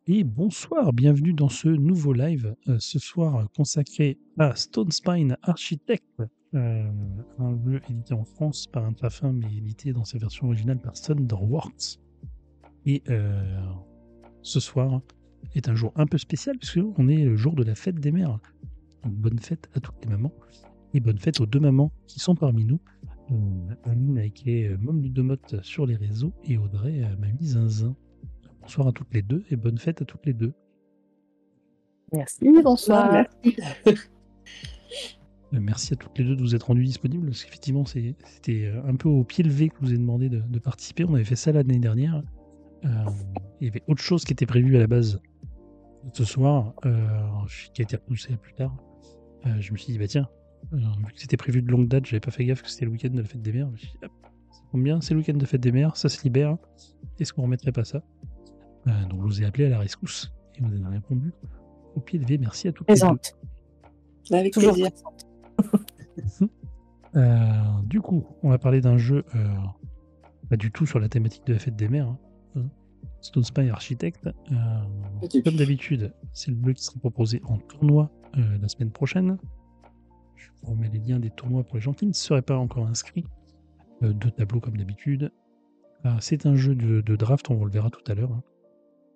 Et bonsoir, bienvenue dans ce nouveau live, ce soir consacré à Stone Spine Architect, un jeu édité en France par Intrafin, mais édité dans sa version originale par Thunderworks. Et ce soir est un jour un peu spécial, puisqu'on est le jour de la fête des mères. Donc bonne fête à toutes les mamans, et bonne fête aux deux mamans qui sont parmi nous. Aline a écrit Mom Ludomote sur les réseaux et Audrey m'a mis zinzin. Bonsoir à toutes les deux et bonne fête à toutes les deux. Merci, bonsoir. Merci. Merci à toutes les deux de vous être rendues disponibles, parce qu'effectivement, c'était un peu au pied levé que je vous ai demandé de participer. On avait fait ça l'année dernière. Il y avait autre chose qui était prévu à la base ce soir, qui a été repoussé plus tard. Je me suis dit, bah tiens, vu que c'était prévu de longue date, j'avais pas fait gaffe que c'était le week-end de la fête des mères. Je me suis dit, hop, ça tombe bien, c'est le week-end de fête des mères, ça se libère. Est-ce qu'on remettrait pas ça? Donc je vous ai appelé à la rescousse et vous avez répondu au pied levé. Merci à toutes les deux. Présente. Avec Toujours plaisir. présente. Du coup, on va parler d'un jeu pas du tout sur la thématique de la fête des mères. Stone Spy Architect. Comme d'habitude, c'est le jeu qui sera proposé en tournoi la semaine prochaine. Je vous remets les liens des tournois pour les gens qui ne seraient pas encore inscrits. 2 tableaux comme d'habitude. C'est un jeu de draft, on le verra tout à l'heure,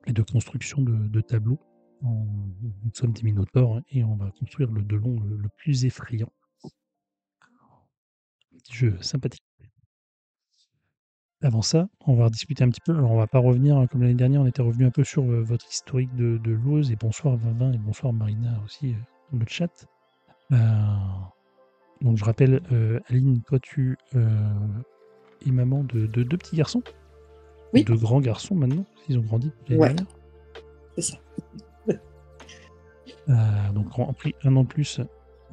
et de construction de tableaux. Nous sommes des minotaures et on va construire le delon le plus effrayant. Un petit jeu sympathique. Avant ça, on va rediscuter un petit peu. Alors, on va pas revenir, comme l'année dernière, on était revenu un peu sur votre historique de joueuse. Et bonsoir Vinvin et bonsoir Marina aussi dans le chat. Donc, je rappelle, Aline, toi, tu es maman de 2 petits garçons. Oui. 2 grands garçons maintenant, ils ont grandi depuis l'année Ouais. dernière. C'est ça. Donc, on a pris 1 an de plus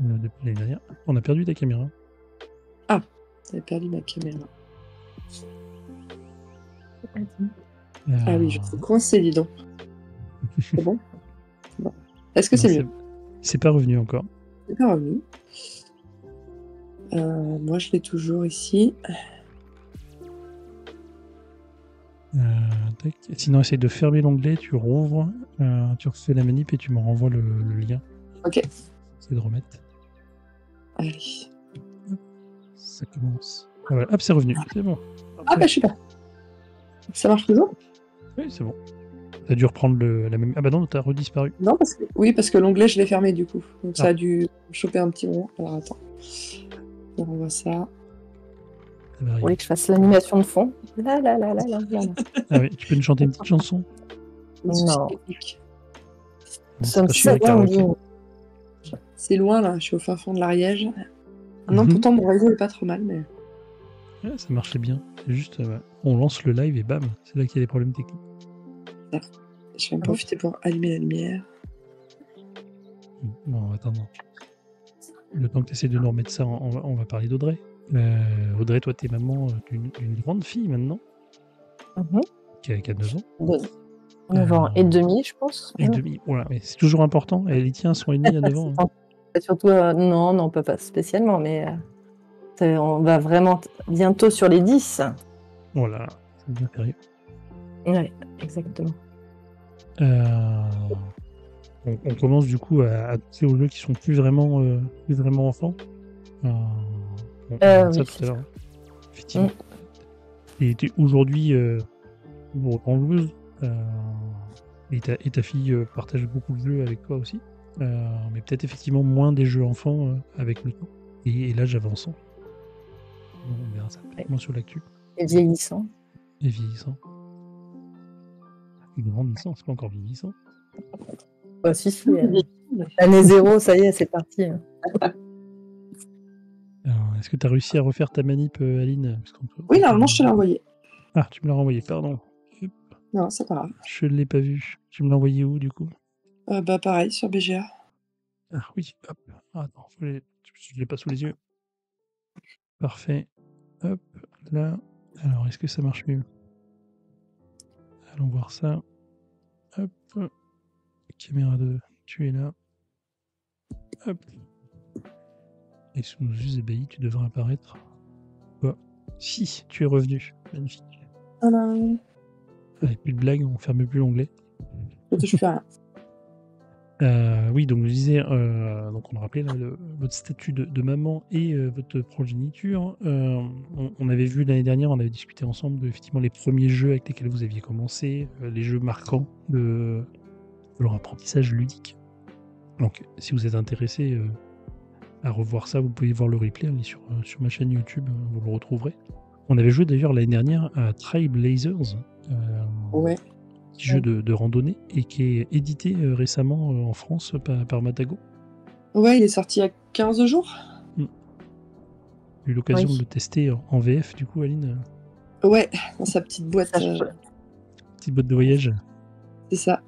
depuis l'année dernière. On a perdu ta caméra. J'avais perdu ma caméra. Euh, Ah oui, je suis coincée, dis donc. C'est bon? Bon. Est-ce que non, c'est mieux? C'est pas revenu encore. C'est pas revenu. Moi, je l'ai toujours ici. Tac. Sinon, essaye de fermer l'onglet, tu rouvres, tu refais la manip et tu me renvoies le lien. Ok. Essaye de remettre. Allez. Ça commence. Ah, voilà. Hop, c'est revenu. C'est bon. Ah bah, je sais pas. Ça marche toujours? Oui, c'est bon. T'as dû reprendre la même. Ah bah non, t'as redisparu. Non, parce que l'onglet, je l'ai fermé du coup. Donc ça Ah. a dû choper un petit moment. Alors attends. On revoit ça. Ça va Vous arriver. voulez que je fasse l'animation de fond? Là, voilà. Ah oui, tu peux nous chanter une petite chanson? Une souci Non. technique. Non, c'est Sommes pas sur le chacun en karaoké. ligne. C'est loin là, je suis au fin fond de l'Ariège. Non, Mhm. pourtant mon réseau est pas trop mal, mais. Ouais, ça marchait bien. C'est juste, ouais. On lance le live et bam, c'est là qu'il y a des problèmes techniques. Je vais en profiter pour allumer la lumière. Bon, attends. Le temps que tu essaies de nous remettre ça, on va parler d'Audrey. Audrey, toi, t'es maman d'une grande fille maintenant, Mhm. qui a 9 ans. De 9 ans et demi, je pense. Et demi. Voilà, mais c'est toujours important. Elle y tient son et demi à 9 ans. Hein. C'est surtout, non, pas spécialement, mais on va vraiment bientôt sur les 10. Voilà, c'est bien sérieux. Oui, exactement. On commence du coup à toucher aux jeux qui sont plus vraiment enfants. On verra ça Oui. tout à l'heure. Effectivement. Et t'es aujourd'hui grande joueuse. Et ta fille partage beaucoup de jeux avec toi aussi. Mais peut-être effectivement moins des jeux enfants avec le temps. Et l'âge avançant. On verra ça moins sur l'actu. Et vieillissant. Et vieillissant. Et grandissant, c'est pas encore vieillissant. Bah, si. Année 0, ça y est, c'est parti. Alors, est-ce que tu as réussi à refaire ta manip, Aline? Oui, normalement, je te l'ai envoyé. Ah, tu me l'as renvoyé, pardon. Non, c'est pas grave. Je ne l'ai pas vu. Tu me l'as envoyé où, du coup? Bah, pareil, sur BGA. Ah oui, hop. Ah, attends, je ne l'ai pas sous les yeux. Parfait. Hop, là. Alors, est-ce que ça marche mieux? Allons voir ça. Hop. Caméra 2, tu es là. Hop. Et sous nos yeux ébahis, tu devrais apparaître. Quoi? Si, tu es revenu. Magnifique. Tadam. Allez, plus de blagues, on ferme plus l'onglet. Je touche plus à rien. Oui, donc je disais, donc on a rappelé là, votre statut de maman et votre progéniture. On avait vu l'année dernière, on avait discuté ensemble de effectivement les premiers jeux avec lesquels vous aviez commencé, les jeux marquants de leur apprentissage ludique. Donc, si vous êtes intéressé, à revoir ça. Vous pouvez voir le replay, il est sur ma chaîne YouTube, vous le retrouverez. On avait joué d'ailleurs l'année dernière à Trailblazers, Ouais. petit jeu de randonnée, et qui est édité récemment en France par Matago. Ouais, il est sorti il y a 15 jours. J'ai eu l'occasion Oui. de le tester en VF, du coup, Aline. Ouais, dans sa petite boîte. Petite boîte de voyage. C'est ça.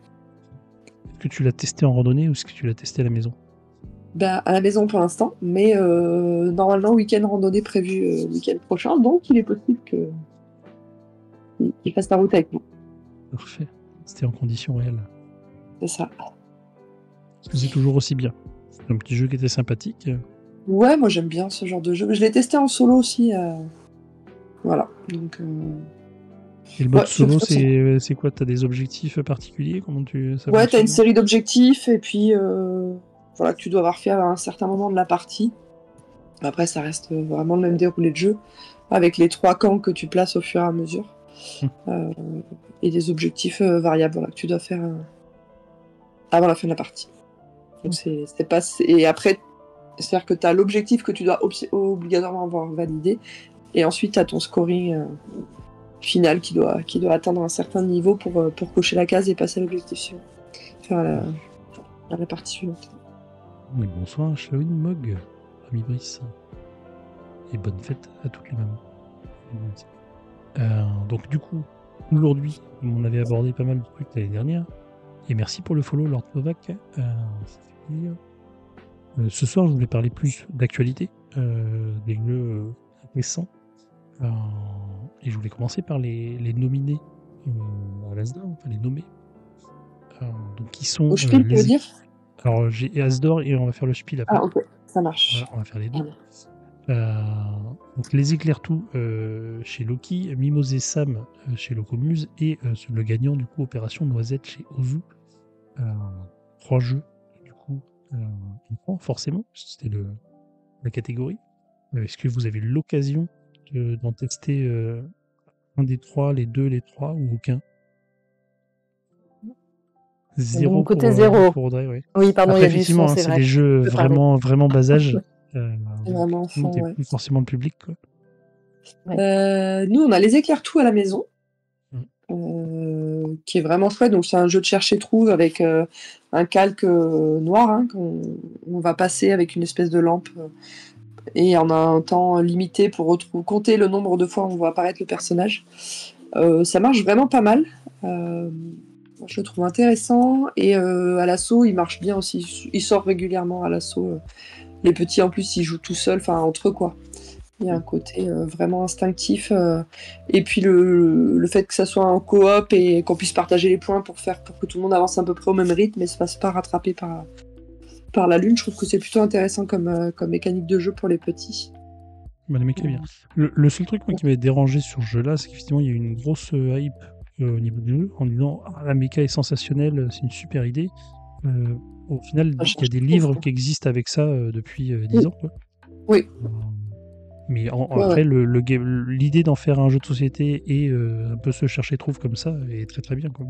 Est-ce que tu l'as testé en randonnée ou est-ce que tu l'as testé à la maison? Bah, à la maison pour l'instant, mais normalement, week-end randonnée prévu le week-end prochain, donc il est possible qu'il fasse la route avec nous. Parfait. C'était en conditions réelles. C'est ça. Est-ce que c'est toujours aussi bien? C'est un petit jeu qui était sympathique. Ouais, moi j'aime bien ce genre de jeu. Je l'ai testé en solo aussi. Voilà. Donc, Et le mode ouais, solo, c'est c'est quoi? T'as des objectifs particuliers? Comment ça ouais, t'as fonctionne? une série d'objectifs et puis voilà, que tu dois avoir fait à un certain moment de la partie. Après, ça reste vraiment le même déroulé de jeu, avec les 3 camps que tu places au fur et à mesure. Et des objectifs variables voilà, que tu dois faire avant la fin de la partie. Donc c'est pas... Et après, c'est-à-dire que tu as l'objectif que tu dois obligatoirement avoir validé, et ensuite tu as ton scoring final qui doit atteindre un certain niveau pour cocher la case et passer à l'objectif suivant. Enfin, à la partie suivante. Oui, bonsoir, Shaolin Mog, ami Brice. Et bonne fête à toutes les mamans. Donc du coup, aujourd'hui, on avait abordé pas mal de trucs l'année dernière. Et merci pour le follow, Lord Novak. Ça fait plaisir. Ce soir, je voulais parler plus d'actualité, des jeux récents. Et je voulais commencer par les nominés à l'Asdor, enfin les nommés. Donc qui sont Au spiel, tu veux dire? Alors j'ai Asdor et on va faire le spiel après. Ah, ok, ça marche. On va faire les deux. Donc les éclairs tout chez Loki, Mimosé Sam chez Locomuse et le gagnant du coup Opération Noisette chez Ozu. 3 jeux du coup forcément, c'était la catégorie. Est-ce que vous avez eu l'occasion d'en tester un des 3, les 2, les 3 ou aucun? De mon côté, pour, 0. pour Audrey, oui. Oui, pardon, il Après, y a du effectivement, son, c'est c'est vrai. des jeux Je peux parler. vraiment bas âge. C'est vraiment enfant, T'es ouais. plus forcément le public, quoi. Nous, on a les éclairs tout à la maison, Mm. qui est vraiment chouette. Donc, c'est un jeu de chercher-trouve avec un calque noir hein, qu'on va passer avec une espèce de lampe et en un temps limité pour compter le nombre de fois où on voit apparaître le personnage. Ça marche vraiment pas mal. Je le trouve intéressant. Et à l'assaut, il marche bien aussi. Il sort régulièrement à l'assaut. Les petits, en plus, ils jouent tout seuls, enfin entre eux, quoi. Il y a un côté vraiment instinctif. Et puis le fait que ça soit en coop et qu'on puisse partager les points pour que tout le monde avance à peu près au même rythme et se fasse pas rattraper par la lune, je trouve que c'est plutôt intéressant comme mécanique de jeu pour les petits. Bah, les mecs, bien. Le seul truc moi, qui m'avait dérangé sur ce jeu-là, c'est qu'effectivement, il y a eu une grosse hype au niveau du jeu en disant la méca est sensationnelle, c'est une super idée. Au final, il y a des livres qui existent avec ça depuis 10 ans. Quoi. Oui. Mais après, l'idée d'en faire un jeu de société et un peu se chercher-trouve comme ça est très très bien. Quoi.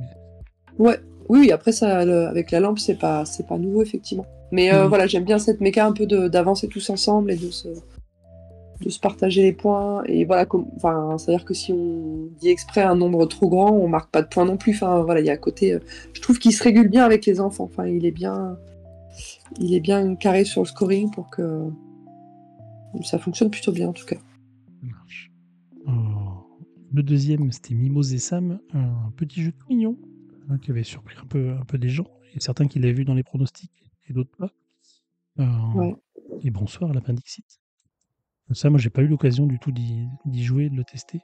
Ouais, oui, après ça, avec la lampe, c'est pas nouveau, effectivement. Mais voilà, j'aime bien cette méca un peu d'avancer tous ensemble et de se partager les points. Et voilà, c'est-à-dire que si on dit exprès un nombre trop grand, on marque pas de points non plus. Enfin, voilà, il y a à côté. Je trouve qu'il se régule bien avec les enfants. Enfin, il est bien carré sur le scoring pour que ça fonctionne plutôt bien, en tout cas. Ça marche. Le deuxième, c'était Mimosé Sam, un petit jeu tout mignon qui avait surpris un peu des gens. Il y a certains qui l'avaient vu dans les pronostics et d'autres pas. Ouais. Et bonsoir, Lapin Dixit. Ça, moi, j'ai pas eu l'occasion du tout d'y jouer, de le tester.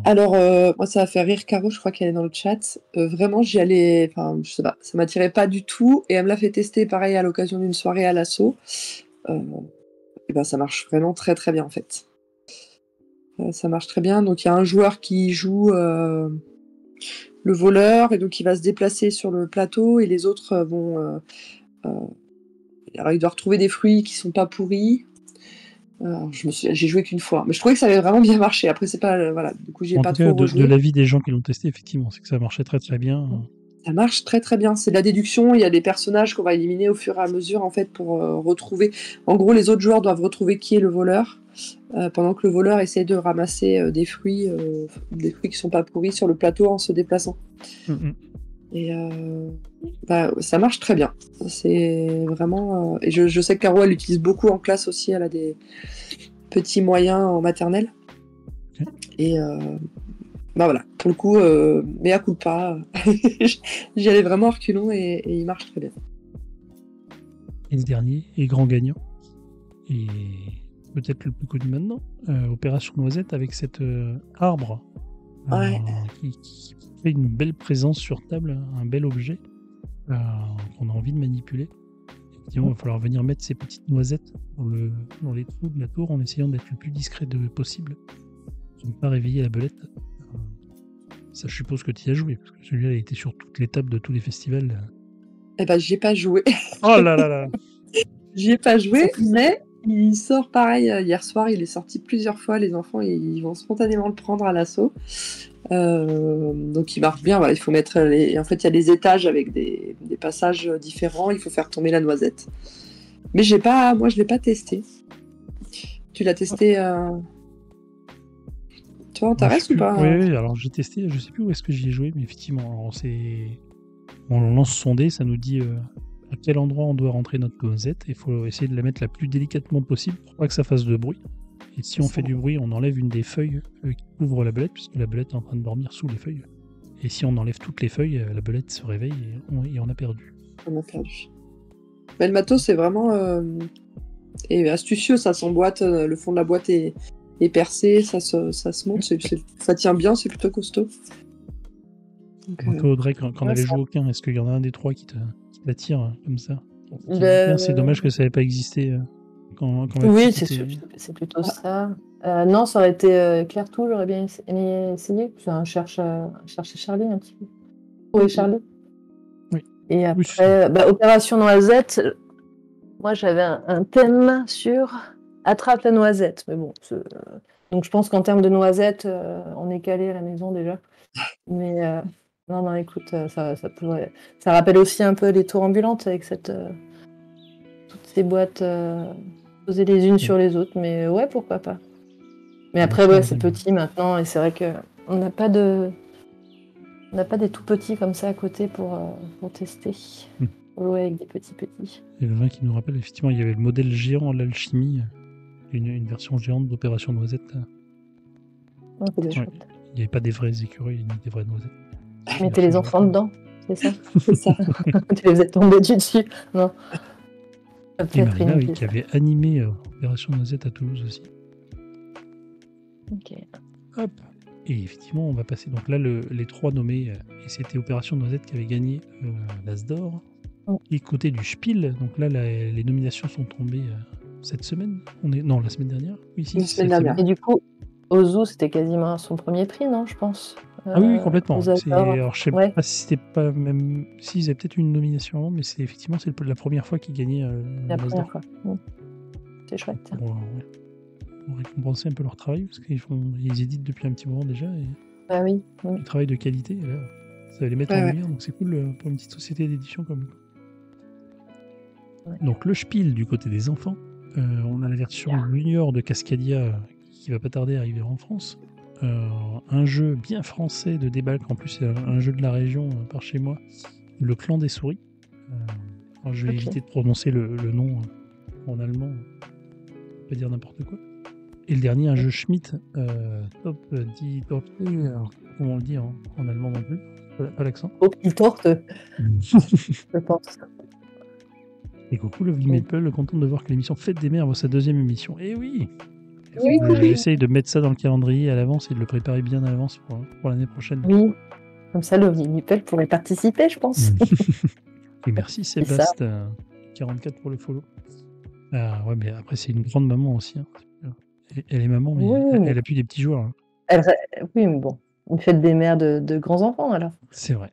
Alors, moi, ça va faire rire Caro, je crois qu'elle est dans le chat. Vraiment, j'y allais, enfin, je sais pas, ça m'attirait pas du tout. Et elle me l'a fait tester, pareil, à l'occasion d'une soirée à l'assaut. Et ben, ça marche vraiment très très bien, en fait. Ça marche très bien. Donc, il y a un joueur qui joue le voleur, et donc il va se déplacer sur le plateau, et les autres vont... alors, il doit retrouver des fruits qui sont pas pourris. J'ai joué qu'une fois, mais je trouvais que ça avait vraiment bien marché. Après, c'est pas voilà, du coup, j'ai pas trop rejoué. De l'avis des gens qui l'ont testé, effectivement, c'est que ça marchait très très bien. Ça marche très très bien. C'est de la déduction. Il y a des personnages qu'on va éliminer au fur et à mesure en fait pour retrouver. En gros, les autres joueurs doivent retrouver qui est le voleur pendant que le voleur essaie de ramasser des fruits qui sont pas pourris sur le plateau en se déplaçant. Et ça marche très bien. C'est vraiment. Et je sais que Caro elle l'utilise beaucoup en classe aussi. Elle a des petits moyens en maternelle. Et voilà, pour le coup, mea culpa, j'y allais vraiment à reculons et il marche très bien. Et le dernier, et grand gagnant, et peut-être le plus connu maintenant, Opération Noisette avec cet arbre qui fait une belle présence sur table, un bel objet qu'on a envie de manipuler. Effectivement, il va falloir venir mettre ces petites noisettes dans les trous de la tour en essayant d'être le plus discret possible pour ne pas réveiller la belette. Ça, je suppose que tu y as joué, parce que celui-là, il était sur toutes les tables de tous les festivals. Eh ben, j'y ai pas joué. Oh là là là. J'y ai pas joué, mais il sort pareil. Hier soir, il est sorti plusieurs fois. Les enfants, ils vont spontanément le prendre à l'assaut. Donc, il marche bien. Voilà, il faut mettre En fait, il y a des étages avec des passages différents. Il faut faire tomber la noisette. Mais moi, je l'ai pas testé. Tu l'as testé Toi, on t'arrête ou pas? Oui, alors j'ai testé, je sais plus où est-ce que j'y ai joué, mais effectivement, alors on lance son dé, ça nous dit à quel endroit on doit rentrer notre noisette, et il faut essayer de la mettre la plus délicatement possible pour pas que ça fasse de bruit. Et si on fait du bruit, on enlève une des feuilles qui couvre la belette, puisque la belette est en train de dormir sous les feuilles. Et si on enlève toutes les feuilles, la belette se réveille et on a perdu. On a perdu. Mais le matos, c'est vraiment astucieux, ça s'emboîte, le fond de la boîte est percé, ça se monte, ça tient bien, c'est plutôt costaud. Donc, Audrey, quand on avait joué aucun, est-ce qu'il y en a un des trois qui t'attire comme ça? C'est dommage que ça n'ait pas existé oui, c'est plutôt ça. Non, ça aurait été Claire Tout, j'aurais bien aimé essayer. C'est chercher Charlie un petit peu. Oui, Charlie. Oui. Et après, Opération Noisette, moi j'avais un thème sur attrape la noisette. Mais bon, donc je pense qu'en termes de noisette, on est calé à la maison déjà. Mais non, écoute, ça rappelle aussi un peu les tours ambulantes avec toutes ces boîtes posées les unes sur les autres. Mais ouais, pourquoi pas. Mais après, c'est petit maintenant et c'est vrai qu'on n'a pas des tout petits comme ça à côté pour tester. Pour jouer avec des pettis. Et le vin qui nous rappelle, effectivement, il y avait le modèle géant l'alchimie, une version géante d'Opération Noisette. Il n'y avait pas des vraies écureuils ni des vraies noisettes. Tu mettais les enfants dedans, c'est ça? C'est ça. Tu les faisais tomber dessus. Non. Et Marina, oui, qui avait animé Opération Noisette à Toulouse aussi. Ok. Hop. Et effectivement, on va passer donc là les trois nommés, et c'était Opération Noisette qui avait gagné l'As d'or. Et côté du Spiel, donc là les nominations sont tombées cette semaine. La semaine dernière. Oui, la semaine dernière. Et du coup, Ozu, c'était quasiment son premier prix, non, je pense. Oui, complètement. Alors, je sais pas si c'était pas même. Si, ils avaient peut-être une nomination avant, mais c'est la première fois qu'ils gagnaient. La première fois. C'est chouette. Pour récompenser un peu leur travail, parce qu'ils éditent depuis un petit moment déjà. Et oui. Du travail de qualité. Et là, ça va les mettre en lumière, donc c'est cool pour une petite société d'édition comme nous. Ouais. Donc, le Spiel du côté des enfants. On a la version junior de Cascadia qui va pas tarder à arriver en France. Un jeu bien français de débalque, en plus c'est un jeu de la région par chez moi, le Clan des Souris. Alors je vais éviter de prononcer le nom en allemand, je vais dire n'importe quoi. Et le dernier, un jeu Schmidt, Top 10 Torte, comment on le dit en allemand non plus, pas l'accent. Top 10 Torte, je pense. Et coucou Lovely Maple, content de voir que l'émission Fête des Mères va sa deuxième émission. Eh oui. Oui. J'essaye de mettre ça dans le calendrier à l'avance et de le préparer bien à l'avance pour l'année prochaine. Oui, comme ça, Lovely Maple pourrait participer, je pense. Et merci Sébastien, 44 pour le follow. Ouais, mais après, c'est une grande maman aussi. Hein. Elle est maman, mais elle a plus des petits joueurs. Hein. Oui, mais bon, une fête des mères de grands enfants, alors. C'est vrai.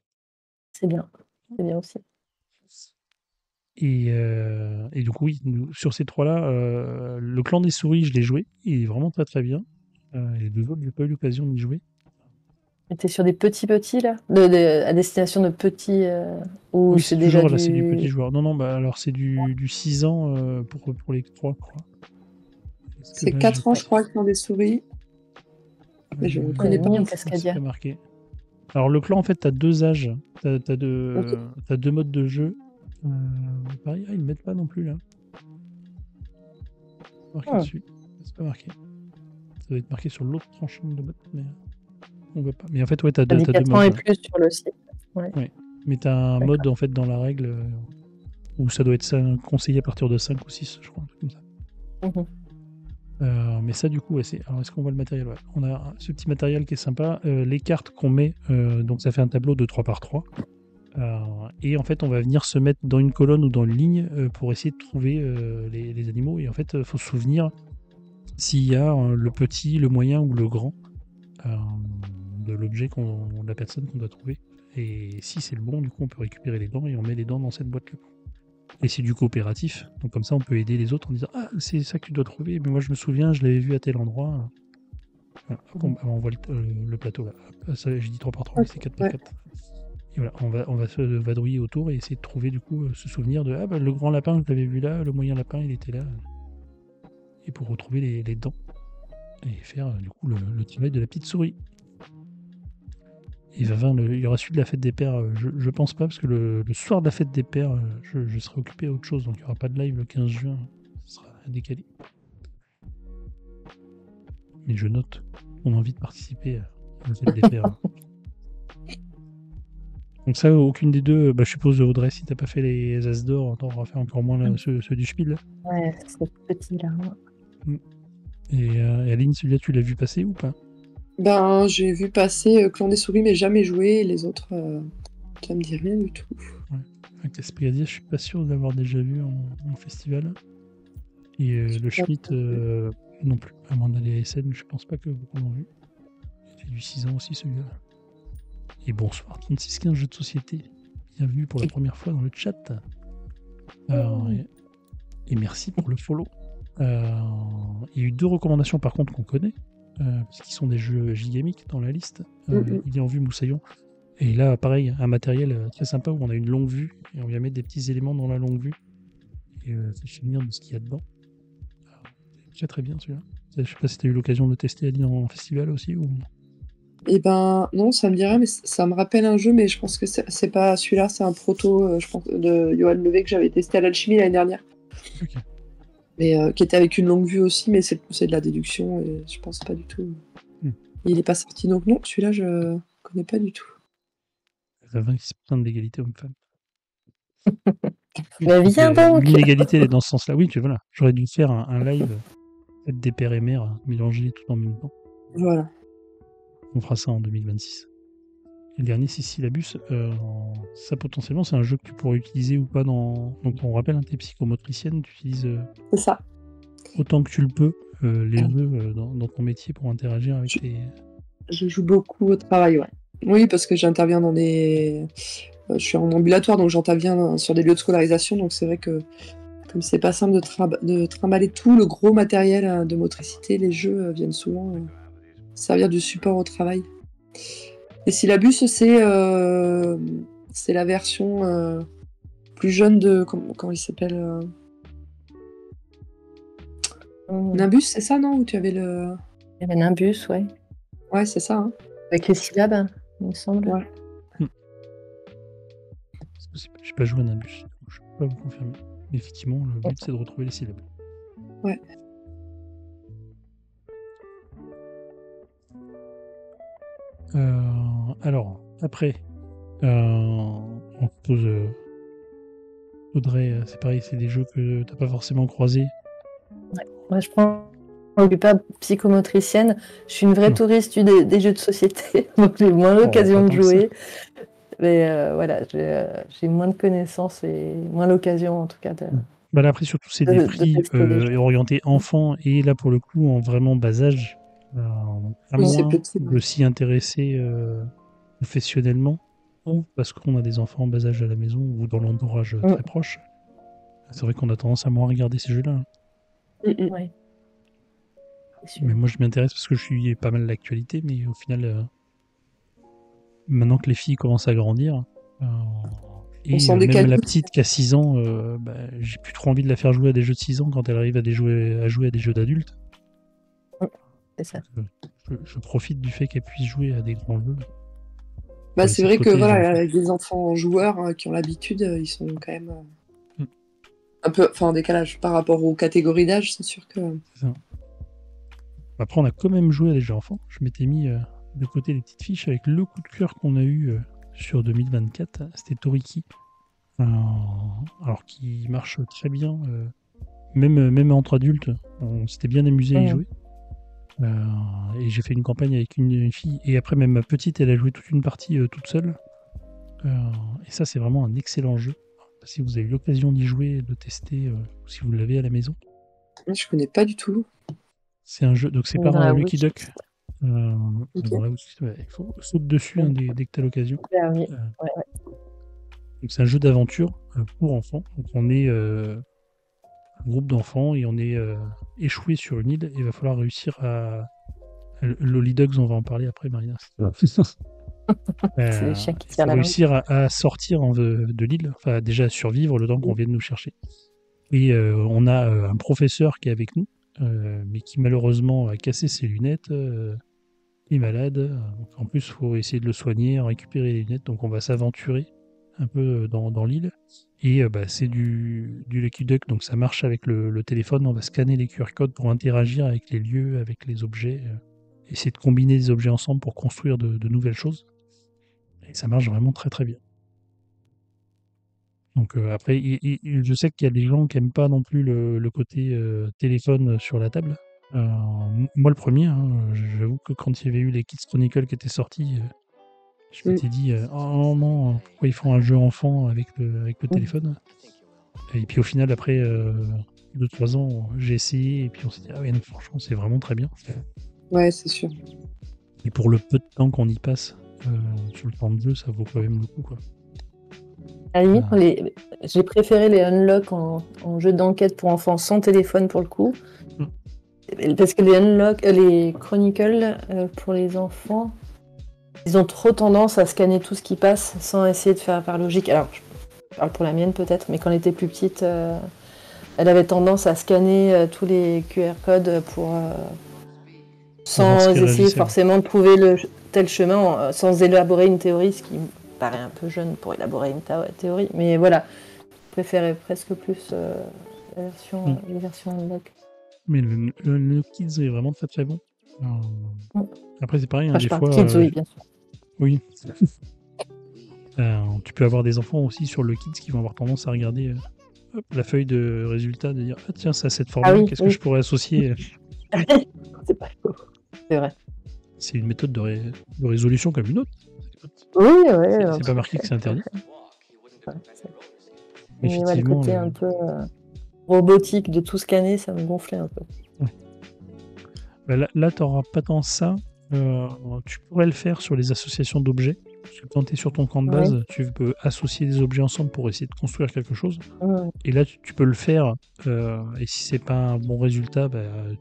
C'est bien aussi. Et du coup, oui, sur ces trois-là, le Clan des Souris, je l'ai joué. Il est vraiment très très bien. Et les deux autres, j'ai pas eu l'occasion d'y jouer. Mais t'es sur des petits là, à destination de petits, ou Oui, c'est c'est déjà toujours là, c'est du petit du. joueur. Non, bah alors c'est du 6 ans pour les 3, je crois. Parce que C'est là, j'ai 4 ans, pas. je crois, Clan des souris. Mais je ne Ouais, connais pas. mignon, C'est Cascadia. pas marqué. Alors, le clan, en fait, t'as 2 âges. Ok. T'as 2 modes de jeu. Pareil, ils ne mettent pas non plus là. Marqué Hmm. dessus. C'est pas marqué. Ça doit être marqué sur l'autre tranchant de mode, mais on voit pas. Mais en fait, ouais, t'as Ça dit deux 4 ans modes. et Ouais. plus sur le site. Ouais, Ouais. Mais t'as un mode, en fait, dans la règle où ça doit être conseillé à partir de 5 ou 6, je crois, un truc comme ça. Mhm. Mais ça, du coup, ouais, alors est-ce qu'on voit le matériel? Ouais. On a ce petit matériel qui est sympa. Les cartes qu'on met, donc ça fait un tableau de 3 par 3. Et en fait, on va venir se mettre dans une colonne ou dans une ligne pour essayer de trouver les animaux. Et en fait, il faut se souvenir s'il y a le petit, le moyen ou le grand euh, de l'objet, de la personne qu'on doit trouver. Et si c'est le bon, du coup, on peut récupérer les dents et on met les dents dans cette boîte-là. Et c'est du coopératif. Donc comme ça, on peut aider les autres en disant ah, c'est ça que tu dois trouver. Mais moi, je me souviens, je l'avais vu à tel endroit. Voilà. Hop, on voit le plateau là. Hop, ça, j'ai dit 3 par 3, mais Ok, c'est 4 par ouais. 4. Et voilà, on va se vadrouiller autour et essayer de trouver du coup ce souvenir de ah bah le grand lapin, je l'avais vu là, le moyen lapin, il était là. Et pour retrouver les dents et faire du coup le travail de la petite souris. Et Vavin, il y aura celui de la fête des pères, je pense pas, parce que le soir de la fête des pères, je serai occupé à autre chose, donc il n'y aura pas de live le 15 juin, ce sera décalé. Mais je note mon envie de participer à la fête des pères. Donc ça, aucune des deux, bah, je suppose Audrey, si t'as pas fait les As d'or, t'auras fait encore moins ceux du Spiel. Ouais, c'est petit là. Et Aline, celui-là, tu l'as vu passer ou pas? Ben, j'ai vu passer Clan des souris, mais jamais joué. Les autres, ça me dit rien du tout. Ouais. Cascadia, je suis pas sûr de l'avoir déjà vu en festival. Et le Schmitt, non plus. À moins d'aller à SN, je pense pas que beaucoup l'ont vu. C'est du 6 ans aussi, celui-là. Et bonsoir, 3615 jeux de société. Bienvenue pour la première fois dans le chat. Et merci pour le follow. Il y a eu 2 recommandations par contre qu'on connaît, parce qu'ils sont des jeux gigamiques dans la liste. Il est en vue Moussaillon. Et là, pareil, un matériel très sympa où on a une longue vue et on vient mettre des petits éléments dans la longue vue et fait souvenir de ce qu'il y a dedans. Très très bien celui-là. Je sais pas si tu as eu l'occasion de le tester Aline en festival aussi ou... Eh ben, non, ça me dit rien, mais ça me rappelle un jeu, mais je pense que c'est pas celui-là, c'est un proto, je pense, de Johan Levé que j'avais testé à l'Alchimie l'année dernière. Ok. Mais qui était avec une longue vue aussi, mais c'est de la déduction, et je pense pas du tout. Il est pas sorti, donc non, celui-là, je connais pas du tout. Ça va 26% d'égalité homme-femme. Mais viens donc. L'inégalité elle est dans ce sens-là. Oui, tu vois là. J'aurais dû faire un live des pères et mères mélangés tout en même temps. Voilà. On fera ça en 2026. Et le dernier, c'est Syllabus. Ça, potentiellement, c'est un jeu que tu pourrais utiliser ou pas dans. Donc, on rappelle, hein, t'es psychomotricienne, tu utilises C'est ça. autant que tu le peux les jeux dans ton métier pour interagir avec tes. Je joue beaucoup au travail, ouais. Oui, parce que j'interviens dans des. Je suis en ambulatoire, donc j'interviens sur des lieux de scolarisation, donc c'est vrai que comme c'est pas simple de trimballer tout le gros matériel de motricité, les jeux viennent souvent servir de support au travail. Et Syllabus, c'est la version plus jeune de. Comment il s'appelle Nimbus, c'est ça, non? Où tu avais le. Il y avait Nimbus, ouais. Ouais, c'est ça. Hein. Avec les syllabes, hein, il me semble. Ouais. J'ai pas joué à Nimbus, donc je peux pas vous confirmer. Mais effectivement, le but, c'est de retrouver les syllabes. Ouais. Alors, après, on pose Audrey, c'est pareil, c'est des jeux que t'as pas forcément croisés. Ouais. Moi, je suis pas psychomotricienne. Je suis une vraie touriste des jeux de société, donc j'ai moins l'occasion de jouer. Mais voilà, j'ai moins de connaissances et moins l'occasion, en tout cas, de. Bah là, après, surtout, c'est des prix orientés enfants et là, pour le coup, en vraiment bas âge. À moins de s'y intéresser professionnellement ou parce qu'on a des enfants en bas âge à la maison ou dans l'entourage très proche. C'est vrai qu'on a tendance à moins regarder ces jeux-là. Ouais. Mais moi, je m'y intéresse parce que je suis pas mal l'actualité, mais au final, maintenant que les filles commencent à grandir. Et s'en même décale la tous. petite qui a 6 ans, j'ai plus trop envie de la faire jouer à des jeux de 6 ans quand elle arrive à jouer à des jeux d'adultes. C'est ça. Je profite du fait qu'elle puisse jouer à des grands jeux. Bah, Ouais, c'est c'est vrai le que côté voilà, jeune. avec des enfants joueurs qui ont l'habitude, ils sont quand même Mm. un peu en décalage par rapport aux catégories d'âge, c'est sûr que. C'est ça. Après, on a quand même joué à des jeux enfants. Je m'étais mis de côté les petites fiches avec le coup de cœur qu'on a eu sur 2024. C'était Toriki. Alors qui marche très bien. Même entre adultes, on s'était bien amusé à y jouer. Et j'ai fait une campagne avec une fille. Et après, même ma petite, elle a joué toute une partie toute seule. Et ça, c'est vraiment un excellent jeu. Si vous avez eu l'occasion d'y jouer, de tester, ou si vous l'avez à la maison. Je connais pas du tout. C'est un jeu, donc c'est par Dans la Lucky wishlist. Duck. Ok. Dans la wishlist, ouais, il faut sauter dessus dès que tu as l'occasion. Ah oui. Euh, Ouais. donc c'est un jeu d'aventure pour enfants. Donc on est un groupe d'enfants et on est échoué sur une île et il va falloir réussir à. Lolly Dogs, on va en parler après, Marina. C'est le chien qui Il tire faut la langue. réussir à sortir de l'île, enfin déjà à survivre le temps qu'on vienne nous chercher. Et on a un professeur qui est avec nous, mais qui malheureusement a cassé ses lunettes, est malade. Donc, en plus, il faut essayer de le soigner, récupérer les lunettes. Donc on va s'aventurer un peu dans l'île. Et c'est du Lucky Duck, donc ça marche avec le téléphone. On va scanner les QR codes pour interagir avec les lieux, avec les objets. Essayer de combiner des objets ensemble pour construire de nouvelles choses. Et ça marche vraiment très très bien. Donc après, je sais qu'il y a des gens qui n'aiment pas non plus le côté téléphone sur la table. Moi le premier, hein, j'avoue que quand il y avait eu les Kids Chronicle qui étaient sortis, je m'étais dit oh non, pourquoi ils font un jeu enfant avec le téléphone. Et puis au final, après 2-3 ans, j'ai essayé et puis on s'est dit ah oui, non, franchement, c'est vraiment très bien. Ouais, c'est sûr. Et pour le peu de temps qu'on y passe sur le temps de jeu, ça vaut quand même le coup, quoi. À la limite, j'ai préféré les unlock en jeu d'enquête pour enfants sans téléphone pour le coup. Parce que les Chronicles pour les enfants, ils ont trop tendance à scanner tout ce qui passe sans essayer de faire par logique. Alors, je parle pour la mienne peut-être, mais quand elle était plus petite, elle avait tendance à scanner tous les QR codes sans essayer forcément de trouver le tel chemin, sans élaborer une théorie, ce qui me paraît un peu jeune pour élaborer une théorie. Mais voilà, je préférais presque plus les versions unlock. Mais le Kids est vraiment très très bon. Après, c'est pareil, Enfin, des je fois. parle Kids, oui, bien sûr. Oui. Tu peux avoir des enfants aussi sur le Kids qui vont avoir tendance à regarder la feuille de résultat, de dire ah tiens, ça a cette forme-là, qu'est-ce que je pourrais associer C'est pas faux. C'est vrai. C'est une méthode de résolution comme une autre. Oui, ouais. C'est pas marqué que c'est interdit. Mais le côté un peu robotique de tout scanner, ça me gonflait un peu. Ouais. Là, tu n'auras pas tant ça. Tu pourrais le faire sur les associations d'objets. Parce que quand tu es sur ton camp de base, tu peux associer des objets ensemble pour essayer de construire quelque chose. Et là, tu peux le faire. Et si c'est pas un bon résultat,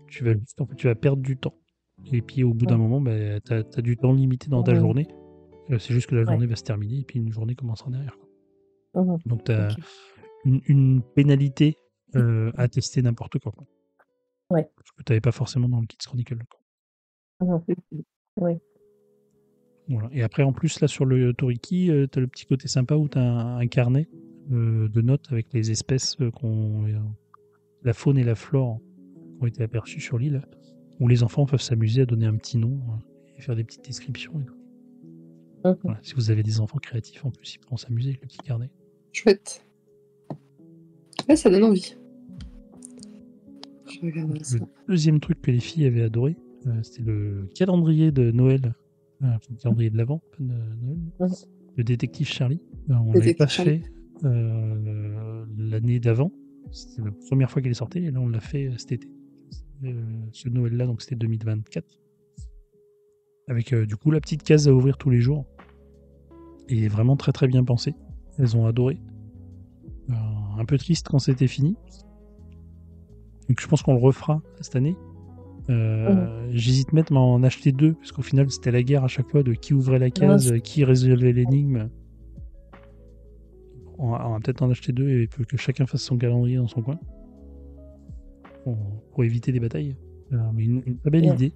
tu vas perdre du temps. Et puis au bout d'un moment, tu as du temps limité dans ta journée. C'est juste que la journée va se terminer et puis une journée commencera derrière. Donc tu as une pénalité à tester n'importe quoi. Ouais. Parce que tu n'avais pas forcément dans le Kids Chronicle. Oui. Voilà. Et après, en plus, là, sur le Toriki, tu as le petit côté sympa où tu as un carnet de notes avec les espèces la faune et la flore qui ont été aperçues sur l'île, où les enfants peuvent s'amuser à donner un petit nom et faire des petites descriptions. Et tout. Voilà. Si vous avez des enfants créatifs, en plus, ils pourront s'amuser avec le petit carnet. Chouette. Ouais, ça donne envie. Je regarde ça. Le deuxième truc que les filles avaient adoré, c'était le calendrier de Noël. Le calendrier de l'Avent, Noël. Le détective Charlie. On l'avait pas fait l'année d'avant. C'était la première fois qu'il est sorti et là on l'a fait cet été. Ce Noël-là, donc c'était 2024. Avec du coup la petite case à ouvrir tous les jours. Et vraiment très très bien pensé. Elles ont adoré. Un peu triste quand c'était fini. Donc je pense qu'on le refera cette année. J'hésite même à en acheter 2, parce qu'au final, c'était la guerre à chaque fois de qui ouvrait la case, qui résolvait l'énigme. On va peut-être en acheter 2 et que chacun fasse son calendrier dans son coin. Pour éviter des batailles. Mais une très belle idée.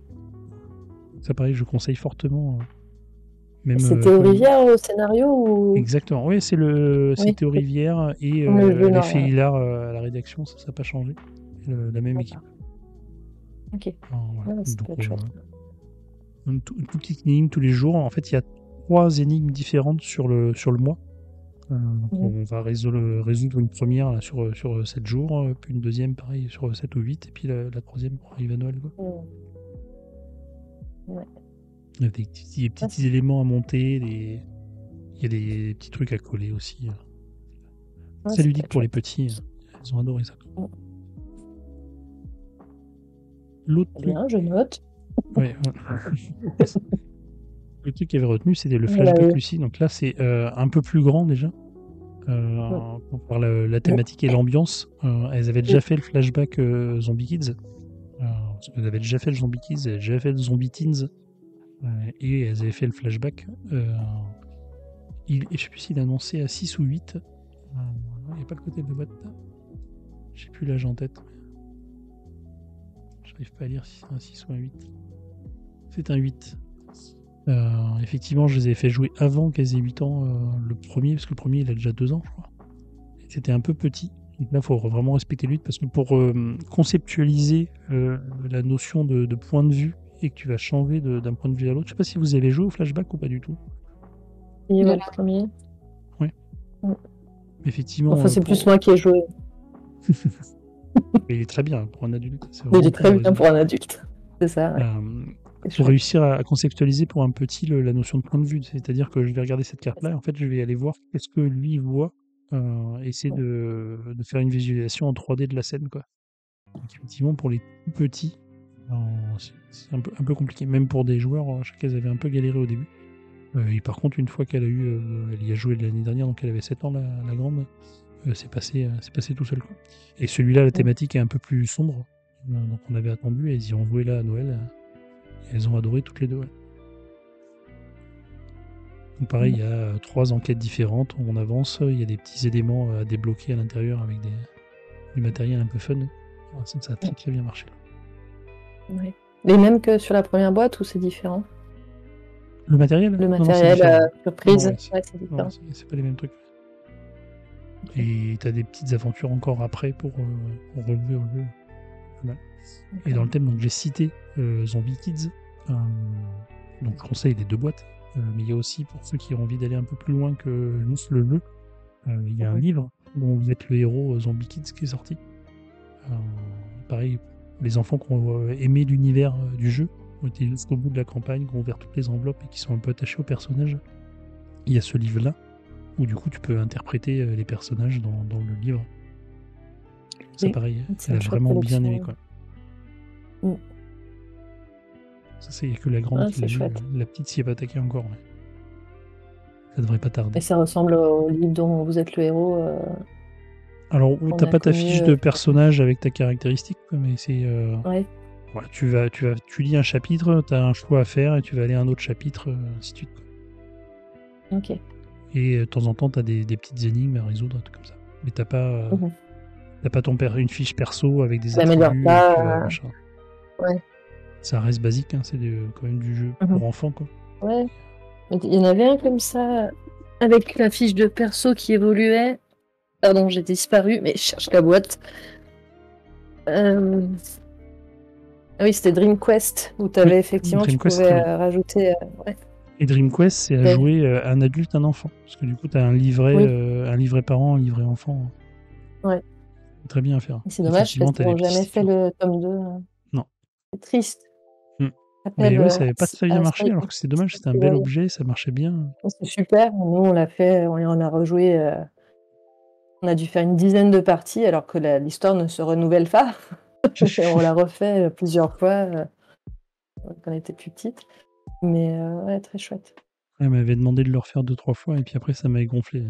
Ça, pareil, je conseille fortement. Même, C'est Théo Rivière au scénario ou... Exactement, oui, c'est Théo Rivière et l'effet Hilar à la rédaction, ça n'a pas changé. La même équipe. Ok. Voilà. Ça peut être chouette. Toute petite énigme tous les jours. En fait, il y a 3 énigmes différentes sur le mois. On va résoudre une première là, sur 7 jours, puis une deuxième, pareil, sur 7 ou 8, et puis la troisième pour arriver à Noël. Quoi. Ouais. Il y a des petits éléments à monter, il y a des petits trucs à coller aussi. C'est ludique pour les petits, ils ont adoré ça. L'autre truc... Bien, je note. Ouais. Le truc qui avait retenu, c'était le flashback Lucie. Donc là, c'est un peu plus grand déjà. Pour voir la thématique et l'ambiance. Elles avaient déjà fait le flashback Zombie Kids. Elles avaient déjà fait le Zombie Kids, elles avaient déjà fait le Zombie Teens. Et elles avaient fait le flashback. Je ne sais plus s'il annonçait à 6 ou 8. Il n'y a pas le côté de la boîte. Je sais plus l'âge en tête. J'arrive pas à lire si c'est un 6 ou un 8. C'est un 8. Effectivement, je les avais fait jouer avant qu'elles aient 8 ans, le premier, parce que le premier il a déjà 2 ans, je crois. Et c'était un peu petit. Donc là, il faut vraiment respecter le 8, parce que pour conceptualiser la notion de point de vue, et que tu vas changer d'un point de vue à l'autre, je sais pas si vous avez joué au flashback ou pas du tout. Il va le premier. Oui. Effectivement. Enfin, c'est plus moi qui ai joué. Mais il est très bien pour un adulte. Il est très bien pour un adulte. C'est ça. Ouais. Pour réussir à conceptualiser pour un petit la notion de point de vue, c'est-à-dire que je vais regarder cette carte-là et en fait je vais aller voir qu'est-ce que lui voit, essayer de faire une visualisation en 3D de la scène, quoi. Donc effectivement pour les tout petits, c'est un peu compliqué, même pour des joueurs, je sais qu'elles avaient un peu galéré au début. Et par contre une fois qu'elle elle y a joué l'année dernière, donc elle avait 7 ans la grande, c'est passé tout seul, quoi. Et celui-là, la thématique est un peu plus sombre, donc on avait attendu et elles y ont joué là à Noël. Elles ont adoré toutes les deux. Ouais. Donc pareil, il y a 3 enquêtes différentes, on avance, il y a des petits éléments à débloquer à l'intérieur avec du matériel un peu fun. Ça a très très bien marché. Là. Ouais. Les mêmes que sur la première boîte ou c'est différent? Le matériel? Le matériel surprise, non, c'est différent. Non, c'est pas les mêmes trucs. Et t'as des petites aventures encore après pour relever au jeu. Okay. Et dans le thème, donc j'ai cité Zombie Kids. Donc je conseille les 2 boîtes. Mais il y a aussi, pour ceux qui ont envie d'aller un peu plus loin que juste le jeu, il y a un livre dont vous êtes le héros, Zombie Kids, qui est sorti. Pareil, les enfants qui ont aimé l'univers du jeu, ont été jusqu'au bout de la campagne, qui ont ouvert toutes les enveloppes et qui sont un peu attachés aux personnages. Il y a ce livre-là, où du coup tu peux interpréter les personnages dans le livre. C'est pareil, elle a vraiment bien aimé, quoi. Ça, c'est que la grande qui l'a vu, la petite s'y est pas attaquée encore. Mais... ça devrait pas tarder. Et ça ressemble au livre dont vous êtes le héros. Alors, t'as pas ta fiche de personnage avec ta caractéristique, mais c'est. Ouais. Ouais, tu lis un chapitre, t'as un choix à faire et tu vas aller à un autre chapitre, ainsi de suite. Ok. Et de temps en temps, t'as des petites énigmes à résoudre, tout comme ça. Mais t'as pas. T'as pas une fiche perso avec des attributs. Machin. Ouais. Ça reste basique, hein, c'est quand même du jeu pour enfants, quoi. Ouais. Il y en avait un comme ça, avec la fiche de perso qui évoluait. Pardon, j'ai disparu, mais je cherche la boîte. Ah oui, c'était Dream Quest, où t'avais effectivement, tu pouvais rajouter... ouais. Et Dream Quest, c'est à jouer un adulte, un enfant. Parce que du coup, t'as un livret parent, un livret enfant. Ouais. C'est très bien à faire. C'est dommage, parce qu'ils n'ont jamais fait le tome 2. Non. C'est triste. Mais ouais, ça n'avait pas très bien marché, alors que c'est dommage, c'était un bel objet, ça marchait bien. C'est super, nous on l'a fait, on a rejoué, on a dû faire une dizaine de parties, alors que l'histoire ne se renouvelle pas. On l'a refait plusieurs fois, quand on était plus petite, mais ouais, très chouette. Elle m'avait demandé de le refaire 2-3 fois, et puis après ça m'avait gonflé.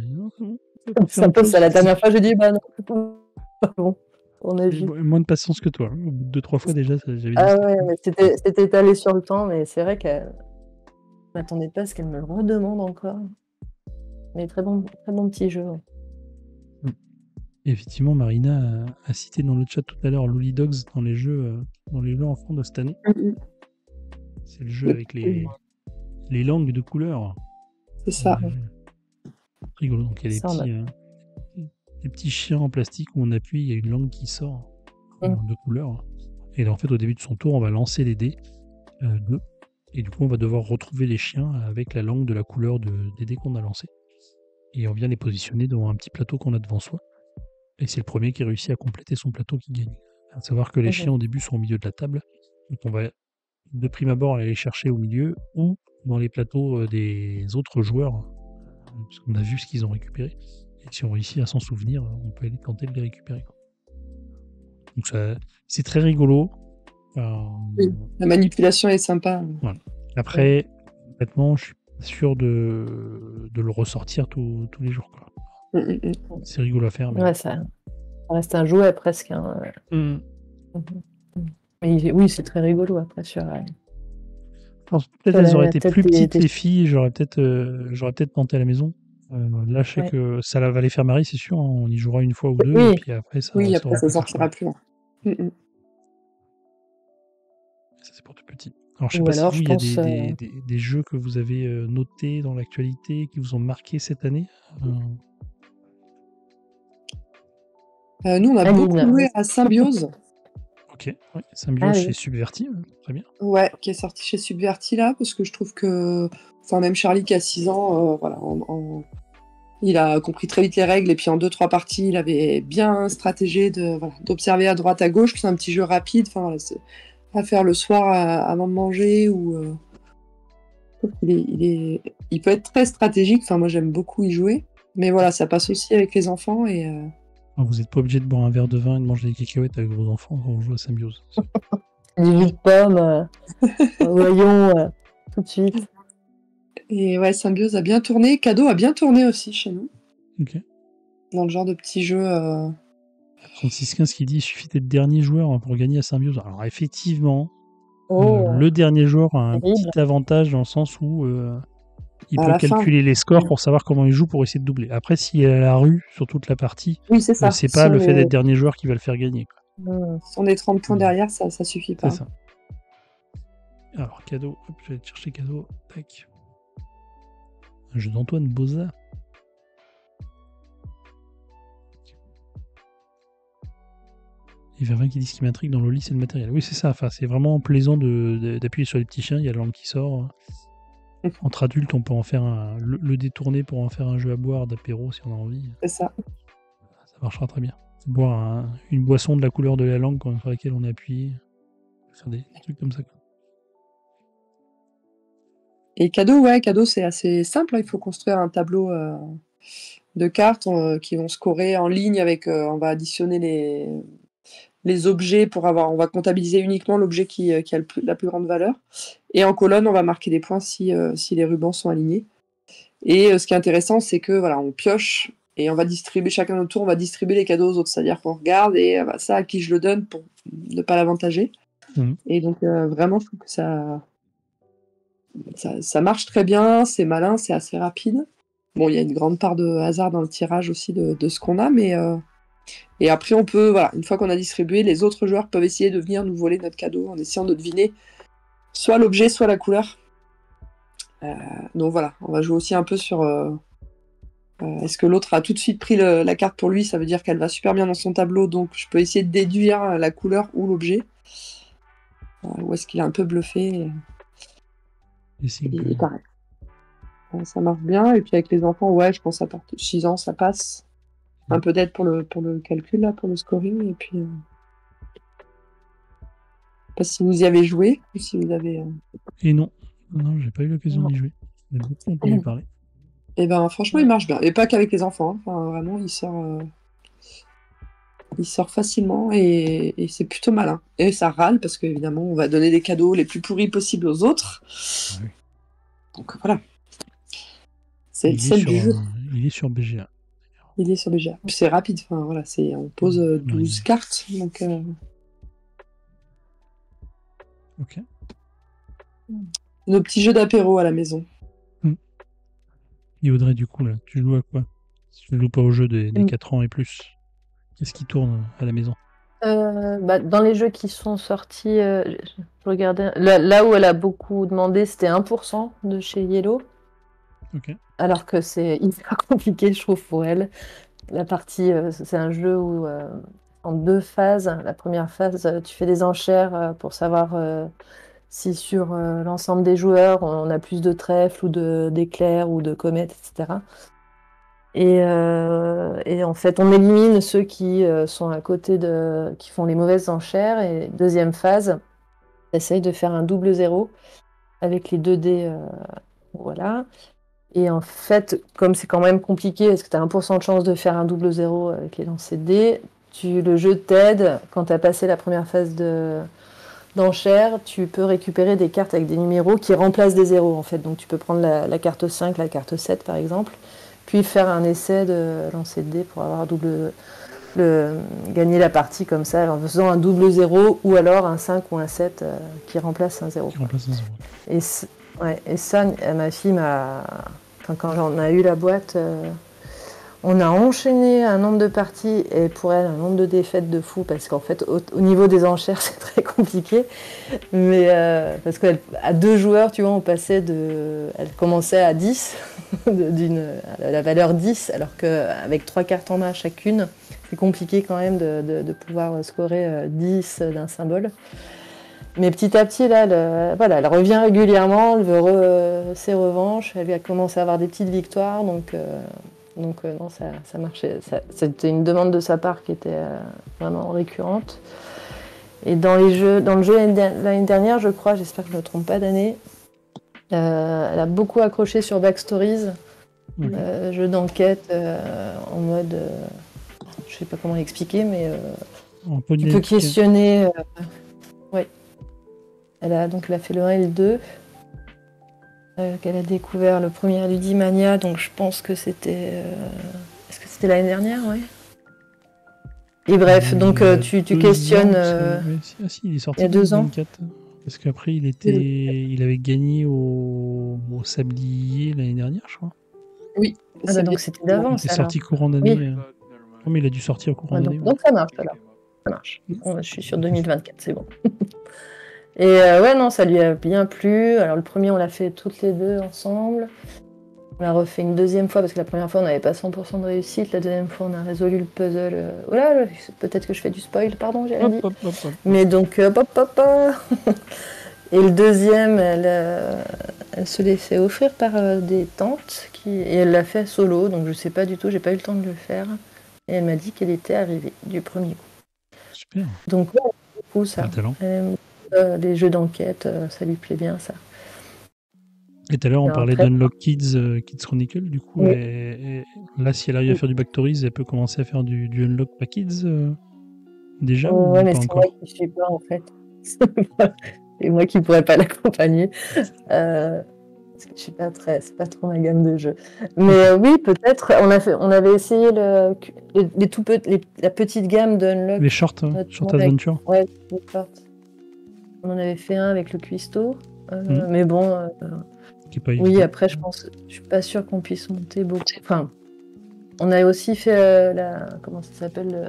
Ça, la dernière fois, j'ai dit, bah non, c'est pas bon. on a J'ai vu. moins de patience que toi. Au bout de 2-3 fois déjà, j'avais dit Ah stop. ouais, mais c'était étalé sur le temps, mais c'est vrai qu'elle ne m'attendait pas à ce qu'elle me le redemande encore. Mais très bon petit jeu. Ouais. Effectivement, Marina a cité dans le chat tout à l'heure Lolly Dogs dans les jeux enfants de cette année. Mhm. C'est le jeu avec les langues de couleurs. C'est ça. Rigolo. Donc il y a Ça, on a- des petits chiens en plastique où on appuie, il y a une langue qui sort Mm. de couleur. Et là, en fait, au début de son tour, on va lancer les dés. 2. Et du coup, on va devoir retrouver les chiens avec la langue de la couleur des dés qu'on a lancés. Et on vient les positionner devant un petit plateau qu'on a devant soi. Et c'est le premier qui réussit à compléter son plateau qui gagne. À savoir que les chiens, au début, sont au milieu de la table. Donc on va de prime abord aller les chercher au milieu ou dans les plateaux des autres joueurs, parce qu'on a vu ce qu'ils ont récupéré. Et si on réussit à s'en souvenir, on peut aller tenter de les récupérer. Donc c'est très rigolo. Oui. La manipulation est sympa. Voilà. Après, honnêtement, je suis pas sûr de le ressortir tous les jours. Quoi. C'est rigolo à faire. Mais... Ouais, ça reste un jouet presque. Hein. Mm. Mais oui, c'est très rigolo après sur. Peut-être elles auraient été plus petites les filles, j'aurais peut-être tenté à la maison. Là, je sais que ça va les faire marrer, c'est sûr. Hein, on y jouera une fois ou deux, et puis après, ça sortira plus loin. Ça, c'est pour tout petit. Alors, je sais pas si vous, il y a des jeux que vous avez notés dans l'actualité, qui vous ont marqué cette année. Nous, on a beaucoup joué à Symbiose. Ok, ouais, Symbiose chez Subverti, très bien. Ouais, qui est sorti chez Subverti là, parce que je trouve que, enfin, même Charlie qui a 6 ans, voilà, il a compris très vite les règles, et puis en 2-3 parties, il avait bien stratégé d'observer à droite à gauche. C'est un petit jeu rapide, enfin voilà, c'est à faire le soir avant de manger, ou il peut être très stratégique. Enfin, moi j'aime beaucoup y jouer, mais voilà, ça passe aussi avec les enfants et. Vous n'êtes pas obligé de boire un verre de vin et de manger des cacahuètes avec vos enfants quand on joue à Symbiose. Du jus de pomme, voyons, tout de suite. Et ouais, Symbiose a bien tourné. Cadeau a bien tourné aussi chez nous. Ok. Dans le genre de petits jeux. 3615 qui dit il suffit d'être dernier joueur pour gagner à Symbiose. Alors effectivement, le dernier joueur a un petit avantage dans le sens où il peut calculer les scores pour savoir comment il joue pour essayer de doubler. Après, s'il est à la rue sur toute la partie, c'est pas le fait d'être dernier joueur qui va le faire gagner. Quoi. Si on est 30 points derrière, ça suffit pas. C'est ça. Alors, cadeau, hop, je vais aller chercher cadeau. Tac. Un jeu d'Antoine Boza. Il y a 20 qui disent ce qui m'intrigue dans Loli, c'est le matériel. Oui, c'est ça. Enfin, c'est vraiment plaisant d'appuyer sur les petits chiens. Il y a la langue qui sort. Entre adultes, on peut en faire le détourner pour en faire un jeu à boire d'apéro si on a envie. C'est ça. Ça marchera très bien. Boire une boisson de la couleur de la langue sur laquelle on est appuyé. Faire des trucs comme ça. Quoi. Et cadeau, c'est assez simple. Il faut construire un tableau de cartes qui vont scorer en ligne avec. On va additionner les objets on va comptabiliser uniquement l'objet qui a la plus grande valeur. Et en colonne, on va marquer des points si les rubans sont alignés. Et ce qui est intéressant, c'est que voilà, on pioche et on va distribuer, chacun notre tour, on va distribuer les cadeaux aux autres. C'est-à-dire qu'on regarde et ça, à qui je le donne pour ne pas l'avantager. Et donc, vraiment, je trouve que ça marche très bien, c'est malin, c'est assez rapide. Bon, il y a une grande part de hasard dans le tirage aussi de ce qu'on a, mais... Et après, on peut, voilà, une fois qu'on a distribué, les autres joueurs peuvent essayer de venir nous voler notre cadeau en essayant de deviner soit l'objet, soit la couleur. Donc voilà, on va jouer aussi un peu sur... est-ce que l'autre a tout de suite pris la carte pour lui? Ça veut dire qu'elle va super bien dans son tableau, donc je peux essayer de déduire la couleur ou l'objet. Ou est-ce qu'il a un peu bluffé? Et pareil. Ça marche bien, et puis avec les enfants, ouais, je pense à partir de 6 ans, ça passe. Un peu d'aide pour le calcul, là, pour le scoring, et puis... Je sais pas si vous y avez joué, ou si vous avez... Et non, j'ai pas eu l'occasion d'y jouer. J'ai beaucoup entendu parler. Et ben franchement, il marche bien. Et pas qu'avec les enfants, hein. Enfin, vraiment, il sort facilement, et c'est plutôt malin. Et ça râle, parce qu'évidemment, on va donner des cadeaux les plus pourris possibles aux autres. Oui. Donc voilà. C'est le sel du jeu. Il est sur BGA. Il est sur le GA. Puis c'est rapide, enfin voilà, on pose 12 cartes, donc Ok. nos petits jeux d'apéro à la maison. Et Audrey, du coup, là, tu joues à quoi? Si tu ne joues pas aux jeux des 4 ans et plus, qu'est-ce qui tourne à la maison? Dans les jeux qui sont sortis, je regardais, là où elle a beaucoup demandé, c'était 1% de chez Yellow, Ok. alors que c'est hyper compliqué, je trouve, pour elle. La partie, c'est un jeu où, en 2 phases. La première phase, tu fais des enchères pour savoir si sur l'ensemble des joueurs, on a plus de trèfles ou d'éclairs ou de comètes, etc. Et en fait, on élimine ceux qui sont à côté qui font les mauvaises enchères. Et deuxième phase, on essaye de faire un double zéro avec les 2 dés. Voilà. Et en fait, comme c'est quand même compliqué, parce que tu as 1% de chance de faire un double zéro avec les lancers de dés, le jeu t'aide quand tu as passé la première phase d'enchères. Tu peux récupérer des cartes avec des numéros qui remplacent des zéros, en fait. Donc tu peux prendre la carte 5, la carte 7, par exemple, puis faire un essai de lancer de dés pour avoir gagner la partie comme ça, en faisant un double zéro ou alors un 5 ou un 7 qui remplace un zéro. Qui remplace un 0. Et ça, ma fille quand on a eu la boîte, on a enchaîné un nombre de parties et pour elle un nombre de défaites de fou parce qu'en fait au niveau des enchères c'est très compliqué, mais parce qu'à 2 joueurs, tu vois, elle commençait à 10 à la valeur 10, alors qu'avec 3 cartes en main chacune, c'est compliqué quand même de pouvoir scorer 10 d'un symbole. Mais petit à petit, là, elle revient régulièrement, elle veut ses revanches, elle a commencé à avoir des petites victoires, donc non, ça marchait. C'était une demande de sa part qui était vraiment récurrente. Et dans le jeu l'année dernière, je crois, j'espère que je ne me trompe pas d'année, elle a beaucoup accroché sur Backstories, jeu d'enquête en mode, je ne sais pas comment l'expliquer, mais tu peux questionner. Ouais. Elle a fait le 1 et le 2. Qu'elle a découvert le premier Ludimania, donc je pense que c'était. Est-ce que c'était l'année dernière, ouais. Et bref, donc tu questionnes. Si, il est sorti il y a 2 ans. 2024. Parce qu'après, il avait gagné au Sablier l'année dernière, je crois. Oui. Donc c'était d'avance. Il est sorti courant d'année. Oui. Mais il a dû sortir au courant d'année. Donc ça marche alors. Ça marche. Je suis sur 2024, c'est bon. Et ouais, non, ça lui a bien plu. Alors le premier, on l'a fait toutes les 2 ensemble. On l'a refait une deuxième fois parce que la première fois, on n'avait pas 100% de réussite. La deuxième fois, on a résolu le puzzle. Oh là, peut-être que je fais du spoil, pardon, j'ai rien dit. Mais donc, Et le deuxième, elle se l'est fait offrir par des tantes et elle l'a fait solo. Donc je sais pas du tout, j'ai pas eu le temps de le faire. Et elle m'a dit qu'elle était arrivée du premier coup. Super. Donc, ouais, du coup, ça. Les jeux d'enquête, ça lui plaît bien, ça. Et tout à l'heure, on parlait d'Unlock Kids Chronicle. Du coup, là, si elle arrive à faire du Backstories, elle peut commencer à faire du Unlock pas Kids déjà ou ouais, mais pas c'est encore. moi qui ne suis pas, en fait. C'est moi qui ne pourrais pas l'accompagner. Parce que c'est pas trop ma gamme de jeux. Mais oui, peut-être. On avait essayé la petite gamme d'Unlock. Les short adventure. Ouais, les short. On en avait fait un avec le cuistot. Mais bon. Oui, après, je suis pas sûre qu'on puisse monter beaucoup. Enfin, on a aussi fait comment ça s'appelle,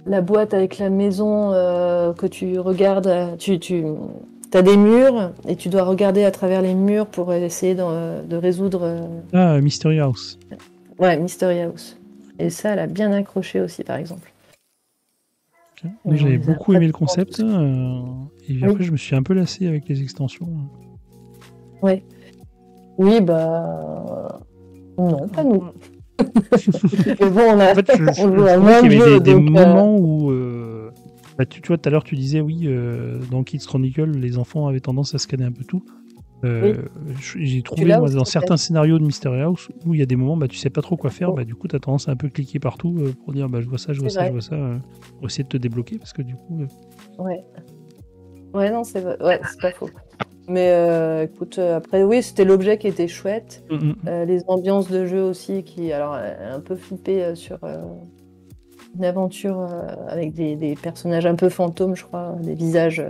la boîte avec la maison que tu regardes. Tu as des murs et tu dois regarder à travers les murs pour essayer de résoudre. Mystery House. Ouais, Mystery House. Et ça, elle a bien accroché aussi, par exemple. Moi, j'avais beaucoup aimé le concept. Et après, je me suis un peu lassé avec les extensions. Ouais. Oui, bah. Non, pas nous. Bon, on a. En fait, je trouvais qu'il y avait des moments où. Tu vois, tout à l'heure, tu disais, oui, dans Kids Chronicle, les enfants avaient tendance à scanner un peu tout. J'ai trouvé, moi, dans certains scénarios de Mystery House, où il y a des moments, tu sais pas trop quoi faire, du coup, tu as tendance à un peu cliquer partout pour dire, je vois ça, pour essayer de te débloquer, parce que du coup. Ouais, non, c'est pas faux. Mais écoute, après, oui, c'était l'objet qui était chouette. Mm. Les ambiances de jeu aussi, alors, un peu flippé sur une aventure avec des personnages un peu fantômes, je crois, des visages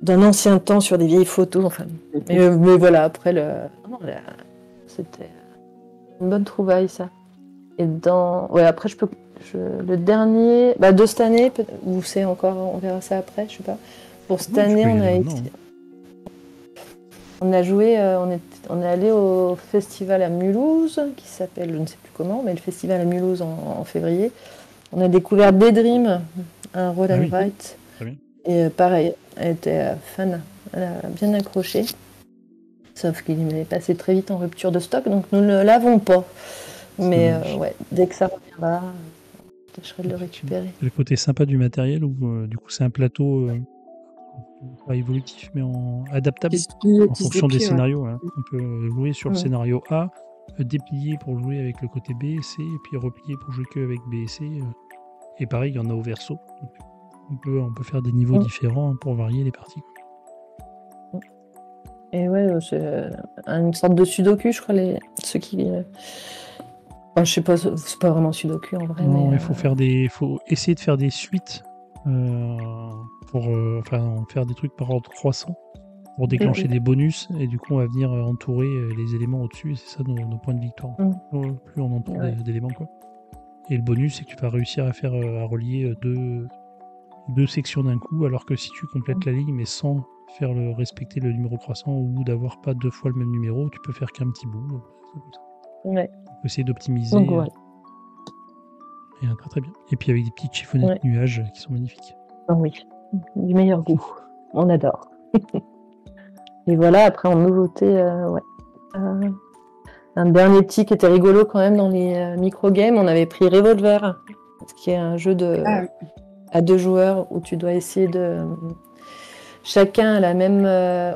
d'un ancien temps sur des vieilles photos. Enfin, mais voilà, après, c'était une bonne trouvaille, ça. Et ouais, après, le dernier, de cette année, ou c'est encore, on verra ça après, je sais pas. Pour cette année, on a joué, on est allé au festival à Mulhouse, qui s'appelle, je ne sais plus comment, mais le festival à Mulhouse en février. On a découvert Daydream, un roll and write. Et pareil, elle était fan, elle a bien accroché. Sauf qu'il est passé très vite en rupture de stock, donc nous ne l'avons pas. Mais ouais, dès que ça reviendra, je tâcherai de le récupérer. Le côté sympa du matériel, ou du coup c'est un plateau pas évolutif, mais adaptable en fonction des scénarios. Hein. On peut jouer sur le scénario A, déplier pour jouer avec le côté B et C, et puis replier pour jouer que avec B et C. Et pareil, il y en a au verso. Donc, on peut faire des niveaux différents pour varier les parties. Et ouais, c'est une sorte de sudoku, je crois, ceux qui... je sais pas, c'est pas vraiment sudoku en vrai. Non, il faut essayer de faire des suites pour faire des trucs par ordre croissant pour déclencher des bonus, et du coup on va venir entourer les éléments au-dessus, et c'est ça nos points de victoire. Plus on entoure d'éléments, quoi. Et le bonus, c'est que tu vas réussir à relier deux sections d'un coup, alors que si tu complètes la ligne mais sans respecter le numéro croissant, ou d'avoir pas 2 fois le même numéro, tu peux faire qu'un petit bout. Ouais. On peut essayer d'optimiser. Et très très bien. Et puis avec des petites chiffonnettes nuages qui sont magnifiques. Oh oui, du meilleur goût. On adore. Et voilà, après en nouveauté, un dernier petit qui était rigolo quand même dans les micro-games, on avait pris Revolver, qui est un jeu à 2 joueurs où tu dois essayer de... Chacun a la même...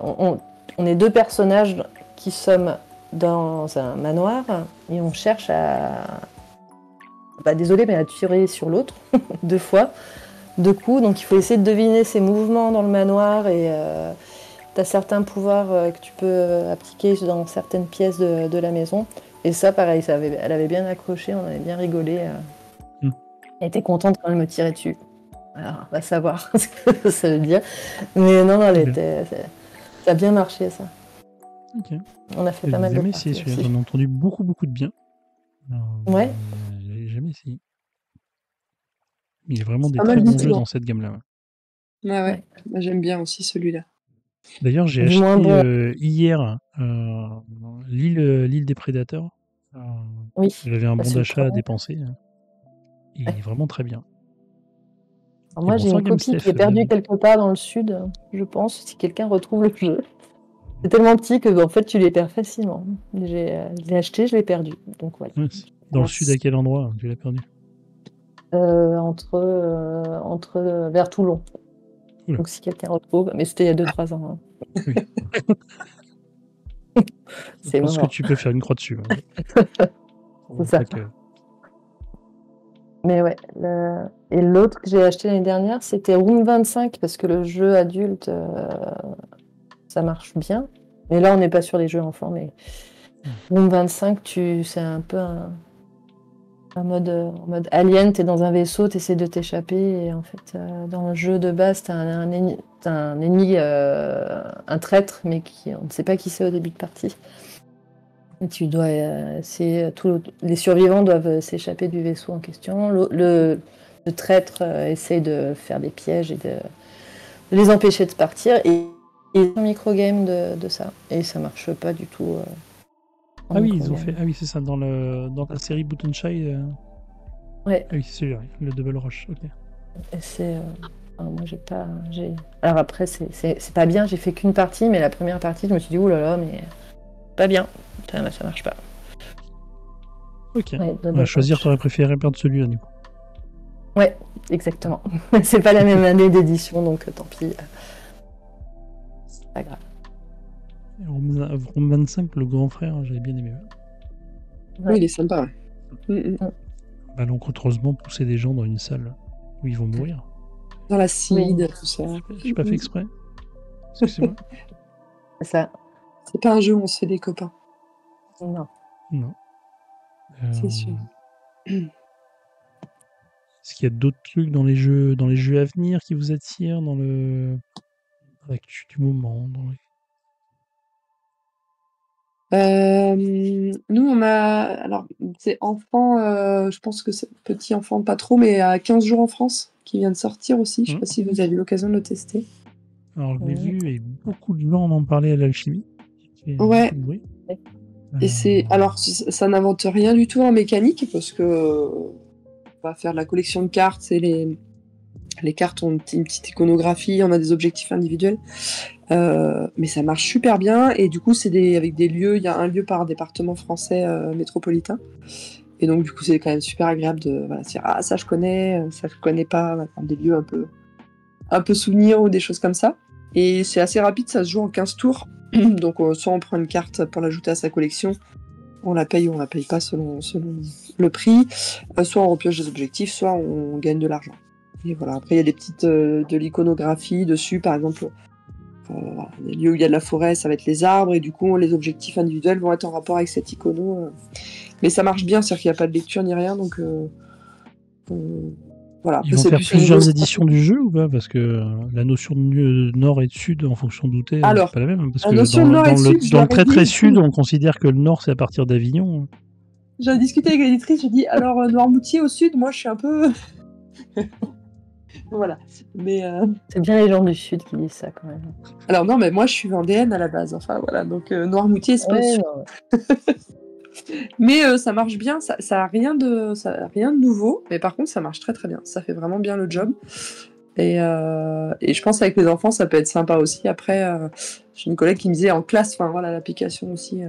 on est 2 personnages qui sommes dans un manoir et on cherche à... désolé, mais à tirer sur l'autre 2 fois, 2 coups. Donc il faut essayer de deviner ses mouvements dans le manoir, et tu as certains pouvoirs que tu peux appliquer dans certaines pièces de la maison. Et ça, pareil, elle avait bien accroché, on avait bien rigolé. Elle était contente quand elle me tirait dessus. Alors, on va savoir ce que ça veut dire. Mais non, ça a bien marché, ça. Ok. On a fait pas mal de parties aussi. J'en ai entendu beaucoup de bien. Ouais. J'ai jamais essayé. Il y a vraiment des très bons jeux dans cette gamme-là. Ouais. Moi, j'aime bien aussi celui-là. D'ailleurs, j'ai acheté hier l'île des prédateurs. J'avais un bon d'achat à dépenser. Il est vraiment très bien. Alors moi, j'ai une copie qui est perdue quelque part dans le sud, je pense, si quelqu'un retrouve le jeu. C'est tellement petit que en fait, tu les perds facilement. Je l'ai acheté, je l'ai perdu. Donc, voilà. Dans le sud, à quel endroit tu l'as perdu? Vers Toulon. Oula. Donc si quelqu'un retrouve, mais c'était il y a 2-3 ans. Hein. Oui. C'est je pense que tu peux faire une croix dessus. C'est ça. Mais ouais. Et l'autre que j'ai acheté l'année dernière, c'était Room 25, parce que le jeu adulte, ça marche bien. Mais là, on n'est pas sur les jeux enfants, mais Room 25, c'est un peu en mode Alien, t'es dans un vaisseau, t'essaies de t'échapper, et en fait, dans le jeu de base, t'as un ennemi, un traître, mais on ne sait pas qui c'est au début de partie. Et tu dois les survivants doivent s'échapper du vaisseau en question. Le traître essaie de faire des pièges et de les empêcher de partir. Et un micro-game de ça. Et ça marche pas du tout. Ils ont fait. Ah oui, c'est ça, dans la série Boot and Shy. Ouais. Ah oui, c'est celui-là, le Double Rush. Ok. Et c'est. Moi, j'ai pas. Alors après, c'est pas bien, j'ai fait qu'une partie, mais la première partie, je me suis dit, oulala, mais. Pas bien. Ça marche pas. Ok. À choisir, t'aurais préféré perdre celui-là, du coup. Ouais, exactement. C'est pas la même année d'édition, donc tant pis. C'est pas grave. Room 25, le grand frère, j'avais bien aimé. Oui, il est sympa. Malencontreusement, pousser des gens dans une salle où ils vont mourir. Dans l'acide, tout ça. J'ai pas fait exprès. Excusez-moi. C'est ça. C'est pas un jeu où on se fait des copains. Non. Non. C'est sûr. Est-ce qu'il y a d'autres trucs dans les jeux à venir qui vous attirent dans l'actu du moment Nous, on a. Alors, c'est enfant, je pense que c'est petit enfant, pas trop, mais à 15 jours en France, qui vient de sortir aussi. Je sais pas si vous avez eu l'occasion de le tester. Alors, je l'ai vu et beaucoup de gens en ont parlé à l'alchimie. Ouais. Et c'est. Alors, ça n'invente rien du tout en mécanique, parce que on va faire de la collection de cartes et les cartes ont une petite iconographie, on a des objectifs individuels. Mais ça marche super bien, et du coup, c'est avec des lieux. Il y a un lieu par département français métropolitain. Et donc, du coup, c'est quand même super agréable de dire ah, ça je connais pas, des lieux un peu souvenirs ou des choses comme ça. Et c'est assez rapide, ça se joue en 15 tours. Donc, soit on prend une carte pour l'ajouter à sa collection, on la paye ou on la paye pas selon le prix, soit on repioche des objectifs, soit on gagne de l'argent. Et voilà, après il y a des petites de l'iconographie dessus, par exemple, les lieux où il y a de la forêt, ça va être les arbres, et du coup les objectifs individuels vont être en rapport avec cette icono. Mais ça marche bien, c'est-à-dire qu'il n'y a pas de lecture ni rien, donc voilà. Ils vont faire plusieurs éditions du jeu ou pas? Parce que la notion de nord et de sud, en fonction d'où t'es, c'est pas la même. Parce que dans le très très sud, on considère que le nord c'est à partir d'Avignon. J'ai discuté avec l'éditrice, j'ai dit alors Noirmoutier au sud, moi je suis un peu. Voilà. Mais c'est bien les gens du sud qui disent ça quand même. Alors non, mais moi je suis vendéenne à la base. Enfin voilà, donc Noirmoutier c'est pas au sud. Mais ça marche bien, ça a rien de nouveau, mais par contre ça marche très très bien. Ça fait vraiment bien le job. Et je pense avec les enfants ça peut être sympa aussi. Après, j'ai une collègue qui me disait en classe, enfin voilà, l'application aussi,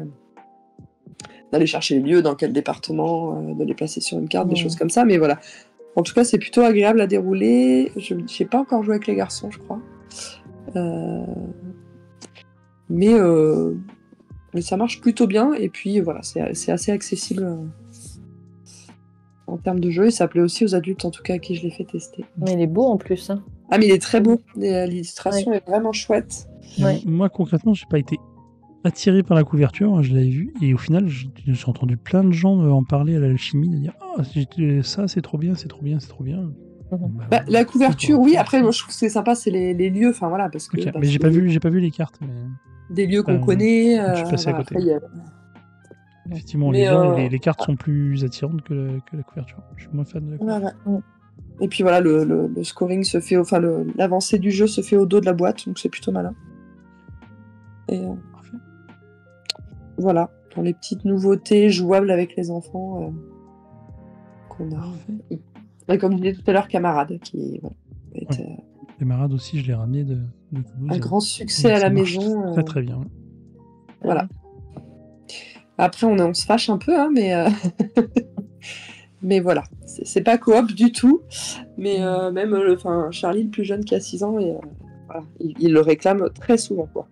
d'aller chercher les lieux, dans quel département, de les placer sur une carte, des choses comme ça. Mais voilà. En tout cas, c'est plutôt agréable à dérouler. Je n'ai pas encore joué avec les garçons, je crois. Mais ça marche plutôt bien. Et puis, voilà, c'est assez accessible en termes de jeu. Et ça plaît aussi aux adultes, en tout cas, à qui je l'ai fait tester. Mais il est beau en plus. Hein. Ah, mais il est très beau. L'illustration est vraiment chouette. Moi, concrètement, j'ai pas été attiré par la couverture, je l'avais vu, et au final, j'ai entendu plein de gens en parler à l'alchimie, de dire « Ah, ça, c'est trop bien, c'est trop bien, c'est trop bien. » La couverture, oui. Après, moi, je trouve que c'est sympa, c'est les lieux, enfin voilà, parce que... Mais j'ai pas vu les cartes. Mais... Des lieux qu'on connaît. Je suis passé à côté. Effectivement, les cartes sont plus attirantes que la couverture. Je suis moins fan de la couverture. Et puis voilà, le scoring se fait, enfin l'avancée du jeu se fait au dos de la boîte, donc c'est plutôt malin. Et voilà, pour les petites nouveautés jouables avec les enfants qu'on a. Et comme je disais tout à l'heure, Camarade, qui Camarade aussi, je l'ai ramené de Toulouse. Un grand succès à la maison. Très très bien. Voilà. Après, on se fâche un peu, hein, mais mais voilà, c'est pas coop du tout. Mais même, Charlie, le plus jeune qui a 6 ans, et voilà, il le réclame très souvent, quoi.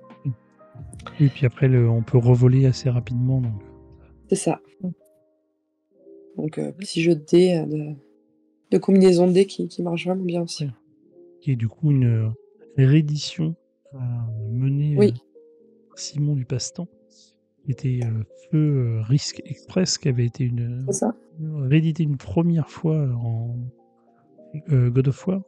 Et puis après, on peut revoler assez rapidement. Donc... C'est ça. Donc, petit jeu de dés, de combinaison de dés qui marche vraiment bien aussi. Ouais. Qui est du coup une réédition menée Simon du Passe-Temps, qui était Feu Risk Express, qui avait été réédité une première fois en God of War.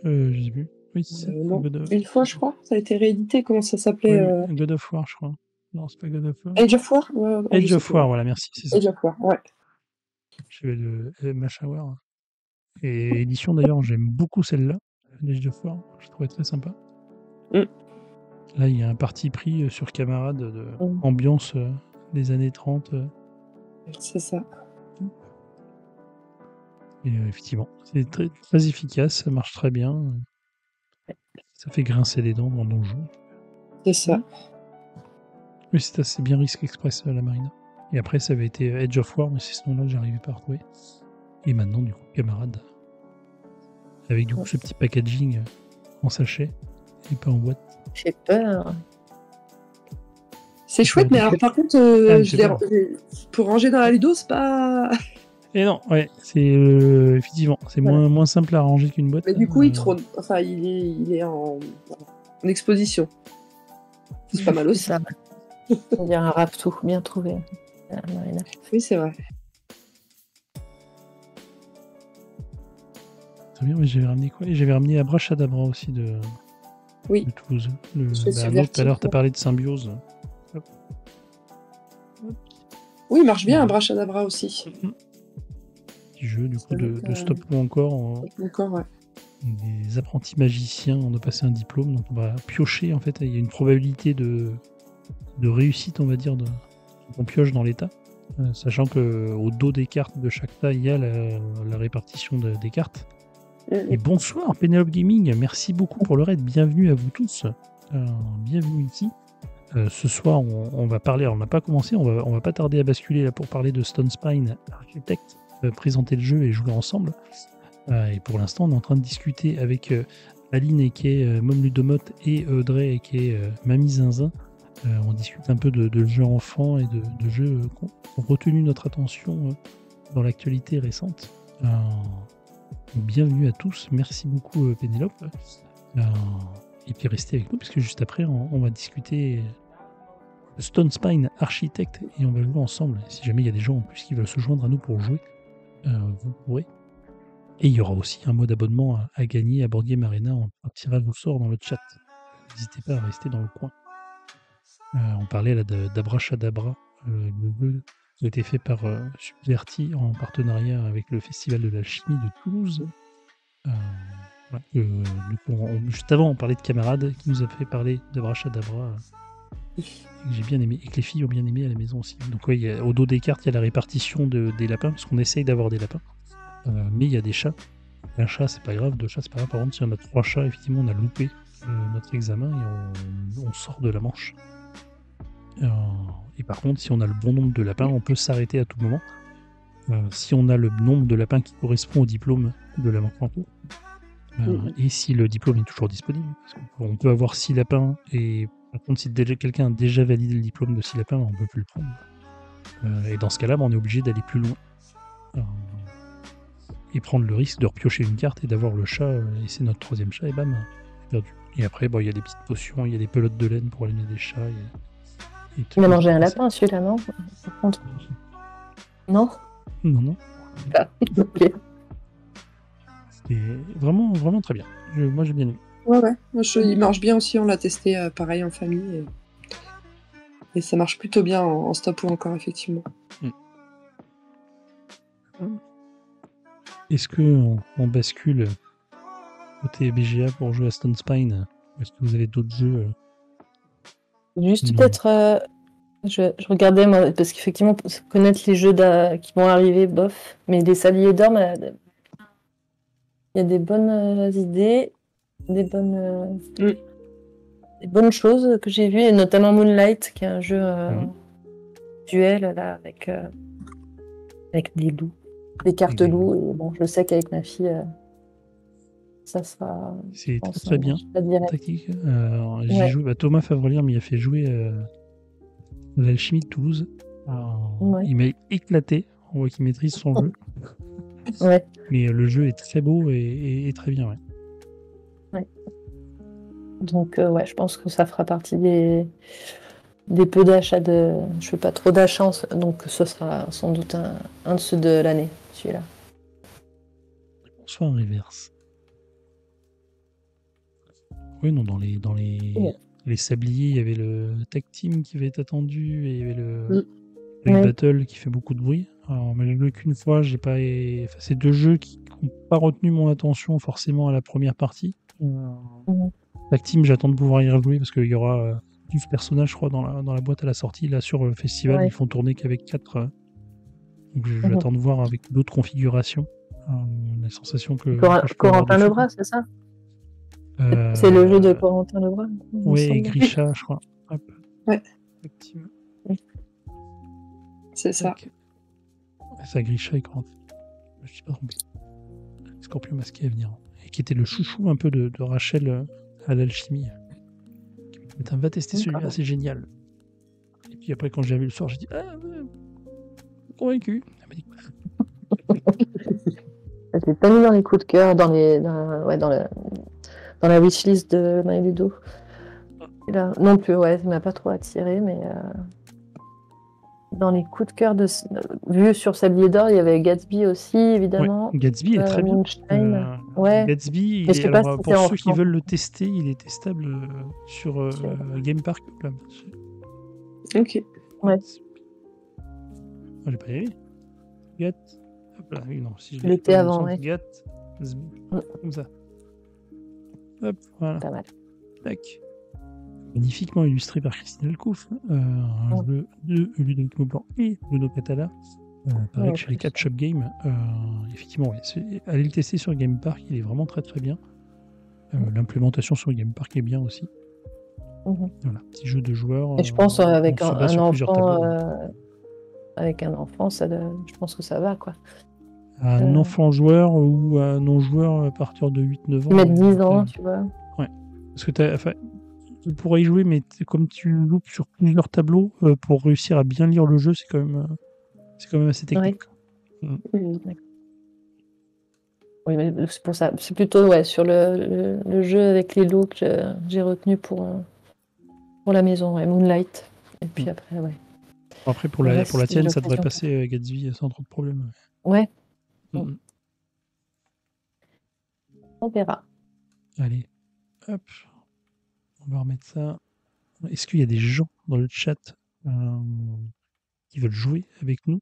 Je sais plus. Oui, c'est ça. Non, une fois, je crois. Ça a été réédité. Comment ça s'appelait God of War, je crois. Non, c'est pas God of War. Age of War. Age of War, voilà, merci. C'est ça. Age of War, ouais. Je vais le Mashawar. Et édition, d'ailleurs, j'aime beaucoup celle-là, Age of War. Je trouvais très sympa. Là, il y a un parti pris sur Camarade de ambiance des années 30. C'est ça. Et effectivement, c'est très, très efficace, ça marche très bien. Ça fait grincer les dents dans le jeu. C'est ça. Oui, c'est assez bien Risk Express la marina. Et après, ça avait été Edge of War, mais c'est ce nom-là que j'arrivais pas à retrouver. Et maintenant, du coup, Camarade. Avec du coup ce petit packaging en sachet et pas en boîte. J'ai peur. C'est chouette, mais alors par contre, pour ranger dans la Ludo, c'est pas. Et non, ouais, c'est effectivement, c'est Voilà. moins simple à ranger qu'une boîte. Mais du coup, il trône. Enfin, il est en exposition. C'est pas mal C'est aussi. ça. C'est-à-dire un raftou bien trouvé, Marina. Oui, c'est vrai. Très bien, mais j'avais ramené quoi? Et j'avais ramené Abracadabra aussi de Toulouse. Je fais Un autre, tout à l'heure, tu as subvertir. parlé de Symbiose. Hop. Oui, il marche bien, un Abracadabra aussi. Petit jeu du coup Ça de va être, stop ou encore. Encore, ouais. Des apprentis magiciens, on doit passer un diplôme, donc on va piocher en fait. Il y a une probabilité de réussite, on va dire, qu'on pioche dans l'état. Sachant qu'au dos des cartes de chaque tas, il y a la répartition des cartes. Et bonsoir Penelope Gaming, merci beaucoup pour le raid, bienvenue à vous tous. Bienvenue ici. Ce soir, on va parler, alors on n'a pas commencé, on va pas tarder à basculer là pour parler de Stone Spine Architect, présenter le jeu et jouer ensemble. Et pour l'instant, on est en train de discuter avec Aline qui est Mom Ludomote et Audrey qui est Mamie Zinzin. On discute un peu de jeux enfants et de jeux qui ont retenu notre attention dans l'actualité récente. Bienvenue à tous, merci beaucoup Pénélope. Et puis restez avec nous, parce que juste après, on va discuter de Stone Spine Architect et on va jouer ensemble. Si jamais il y a des gens en plus qui veulent se joindre à nous pour jouer, vous pourrez. Et il y aura aussi un mode abonnement à gagner à Board Game Arena en tirage au sort dans le chat. N'hésitez pas à rester dans le coin. On parlait là d'Abracadabra, le jeu qui a été fait par Subverti en partenariat avec le Festival de l'Alchimie de Toulouse. Voilà. Du coup, juste avant, on parlait de camarades qui nous a fait parler d'Abracadabra, que j'ai bien aimé, et que les filles ont bien aimé à la maison aussi. Donc oui, au dos des cartes, il y a la répartition des lapins, parce qu'on essaye d'avoir des lapins. Mais il y a des chats. Un chat, c'est pas grave, 2 chats, c'est pas grave. Par contre, si on a 3 chats, effectivement, on a loupé notre examen et on sort de la manche. Et par contre, si on a le bon nombre de lapins, on peut s'arrêter à tout moment. Si on a le nombre de lapins qui correspond au diplôme de la manche en cours. Et si le diplôme est toujours disponible. Parce qu'on peut avoir 6 lapins, et par contre, si quelqu'un a déjà validé le diplôme de 6 lapins, on ne peut plus le prendre. Et dans ce cas-là, on est obligé d'aller plus loin. Et prendre le risque de repiocher une carte et d'avoir le chat, et c'est notre 3e chat, et bam, perdu. Et après, il y a des petites potions, il y a des pelotes de laine pour aligner des chats. Il a mangé un lapin, celui-là, non? Par contre. Non? Non. Ah, ok. C'est vraiment, vraiment très bien. Moi, j'ai bien aimé. Ouais. Il marche bien aussi, on l'a testé pareil en famille. Et ça marche plutôt bien en stop ou encore, effectivement. Est-ce qu'on bascule côté BGA pour jouer à Stone Spine? Est-ce que vous avez d'autres jeux Juste peut-être, je regardais, moi, parce qu'effectivement, pour connaître les jeux qui vont arriver, bof, mais des sabliers d'or, il y a des bonnes idées, des bonnes choses que j'ai vues, et notamment Moonlight, qui est un jeu duel là, avec des loups, des cartes loups, et bon, je sais qu'avec ma fille, ça sera... C'est très bien. Tactique. J'ai joué, Thomas Favrelier m'y a fait jouer l'Alchimie de Toulouse. Il m'a éclaté. On voit qu'il maîtrise son jeu. Ouais. Mais le jeu est très beau et très bien. Ouais. Donc je pense que ça fera partie des peu d'achats de... Je fais pas trop d'achats, donc ce sera sans doute un de ceux de l'année, celui-là. Bonsoir, Reverse. Oui, non, dans les sabliers, il y avait le Tech Team qui avait été attendu, et il y avait le Battle qui fait beaucoup de bruit. Alors, mais j'ai joué qu'une fois, j'ai pas... Enfin, c'est 2 jeux qui n'ont pas retenu mon attention forcément à la première partie. Tech Team, j'attends de pouvoir y rejouer parce qu'il y aura 12 personnages, je crois, dans la boîte à la sortie. Là, sur le festival, ils font tourner qu'avec 4. Donc j'attends de voir avec d'autres configurations. La sensation que Corentin Lebras, c'est ça? C'est le jeu de Corentin Lebras. Oui, Grisha, je crois. Hop. Ouais. Effectivement. C'est ça. Ça, Grisha et Corentin. Je ne suis pas trompé. Scorpion masqué à venir. Et qui était le chouchou un peu de Rachel à l'alchimie. Va tester celui-là, c'est génial. Et puis après, quand j'ai vu le soir, j'ai dit convaincu. Elle m'a dit Je l'ai pas mis dans les coups de cœur, dans la wishlist de My Ludo. Et là, non plus, ouais, ça m'a pas trop attiré, mais dans les coups de cœur vu sur Sablier d'Or, il y avait Gatsby aussi, évidemment. Ouais, Gatsby est très bien. Moonshine. Ouais. Gatsby, Mais je sais pas si pour c'est en ceux qui France. veulent le tester, il est testable sur Game Park. Là. Ok. Ouais. Oh, j'ai pas y aller. Gat. Hop là, oui, non, si je L'été fais avant, dans le ouais. sens, Gat. Comme ça. Hop, voilà. Pas mal. Tac. Magnifiquement illustré par Christine Elcouf. Un jeu de Ludovic Maublanc et Bruno Catala. Pareil que chez les Catch Up Games. Effectivement, ouais, allez le tester sur Game Park, il est vraiment très très bien. L'implémentation sur Game Park est bien aussi. Voilà, petit jeu de joueurs. Et je pense avec on se bat un sur plusieurs enfant, tableaux. avec un enfant, je pense que ça va, quoi. Un enfant joueur ou un non-joueur à partir de 8-9 ans. Tu mets 10 ans, tu vois. Ouais. Parce que tu pourrais y jouer, mais comme tu loupes sur plusieurs tableaux, pour réussir à bien lire le jeu, c'est quand même assez technique. Oui, mais c'est pour ça. C'est plutôt sur le jeu avec les lots que j'ai retenu pour la maison, Moonlight. Et puis après, ouais. Après, pour la tienne, ça devrait passer Gatsby sans trop de problèmes. Ouais. On verra. Allez, hop. On va remettre ça. Est-ce qu'il y a des gens dans le chat qui veulent jouer avec nous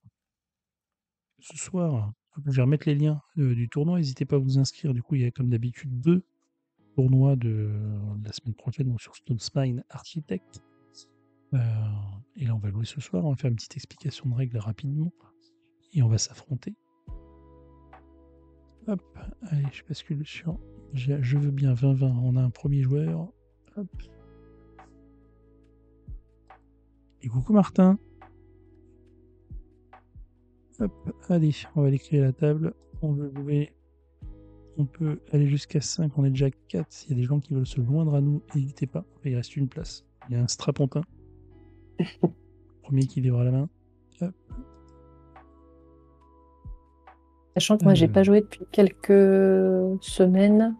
ce soir? Je vais remettre les liens du tournoi. N'hésitez pas à vous inscrire. Du coup, il y a comme d'habitude 2 tournois de la semaine prochaine, donc sur Stone Spine Architect. Et là, on va jouer ce soir. On va faire une petite explication de règles rapidement. Et on va s'affronter. Hop, allez, je bascule sur. Je veux bien 20-20. On a un premier joueur. Hop. Et coucou Martin. Hop, allez, on va aller créer la table. On veut jouer. On peut aller jusqu'à 5. On est déjà 4. S'il y a des gens qui veulent se joindre à nous, n'hésitez pas. Il reste une place. Il y a un strapontin. Premier qui lèvera la main. Hop. Sachant que moi, j'ai pas joué depuis quelques semaines.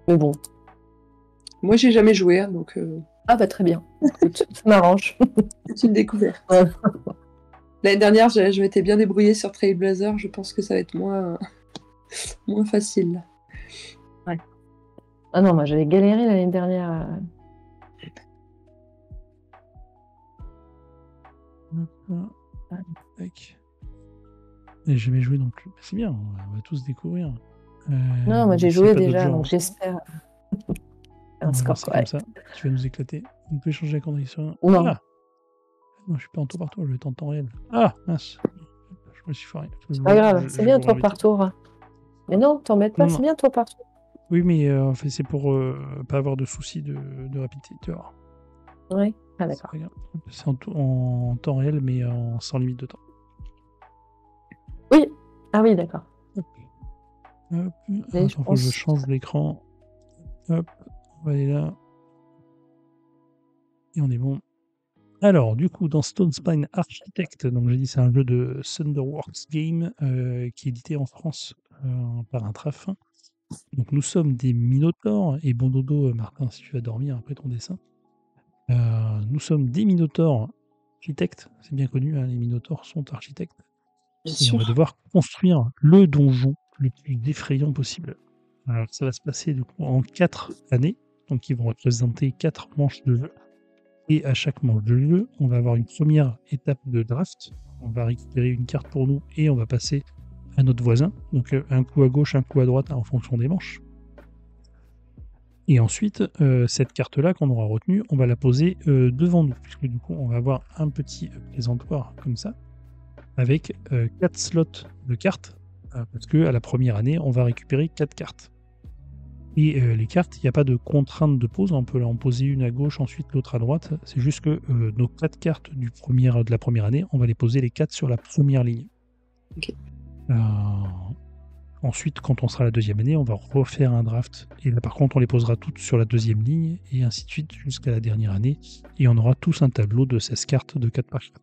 Mais bon. Moi, j'ai jamais joué, hein, donc. Ah bah très bien. Écoute, ça m'arrange. C'est une découverte. L'année dernière, je m'étais bien débrouillée sur Trailblazer. Je pense que ça va être moins facile. Ouais. Ah non, moi j'avais galéré l'année dernière. Tac. Et j'ai jamais joué non plus. C'est bien, on va tous découvrir. Non, moi j'ai joué déjà, donc j'espère. Un score correct. Comme ça, tu vas nous éclater. On peut échanger la connerie sur un. Non. Ah non, je suis pas en tour par tour, je vais être en temps réel. Ah, mince. Je me suis foiré. C'est pas grave, c'est bien tour par tour. Mais non, t'en mets pas, c'est bien tour par tour. Oui, mais c'est pour pas avoir de soucis de rapidité. Tu vois. Oui, ah d'accord. C'est en temps réel, mais sans limite de temps. Oui, ah oui, d'accord. Hop. Attends, faut que je change l'écran. Hop, on va aller là. Et on est bon. Alors, du coup, dans Stone Spine Architect, donc j'ai dit c'est un jeu de Thunderworks Game qui est édité en France par un Trafin. Donc nous sommes des Minotaures, et bon dodo Martin si tu vas dormir après ton dessin. Nous sommes des Minotaures architectes, c'est bien connu, hein, les Minotaures sont architectes. Et on va devoir construire le donjon le plus effrayant possible. Alors ça va se passer du coup, en 4 années, donc qui vont représenter 4 manches de jeu. Et à chaque manche de jeu, on va avoir une première étape de draft. On va récupérer une carte pour nous et on va passer à notre voisin. Donc un coup à gauche, un coup à droite en fonction des manches. Et ensuite, cette carte-là qu'on aura retenue, on va la poser devant nous. Puisque du coup, on va avoir un petit présentoir comme ça, avec 4 slots de cartes. Parce qu'à la première année, on va récupérer 4 cartes. Et les cartes, il n'y a pas de contrainte de pose. On peut en poser une à gauche, ensuite l'autre à droite. C'est juste que nos 4 cartes de la première année, on va les poser les 4 sur la première ligne. Okay. Ensuite, quand on sera à la deuxième année, on va refaire un draft. Et là, par contre, on les posera toutes sur la deuxième ligne, et ainsi de suite jusqu'à la dernière année. Et on aura tous un tableau de 16 cartes de 4 par 4.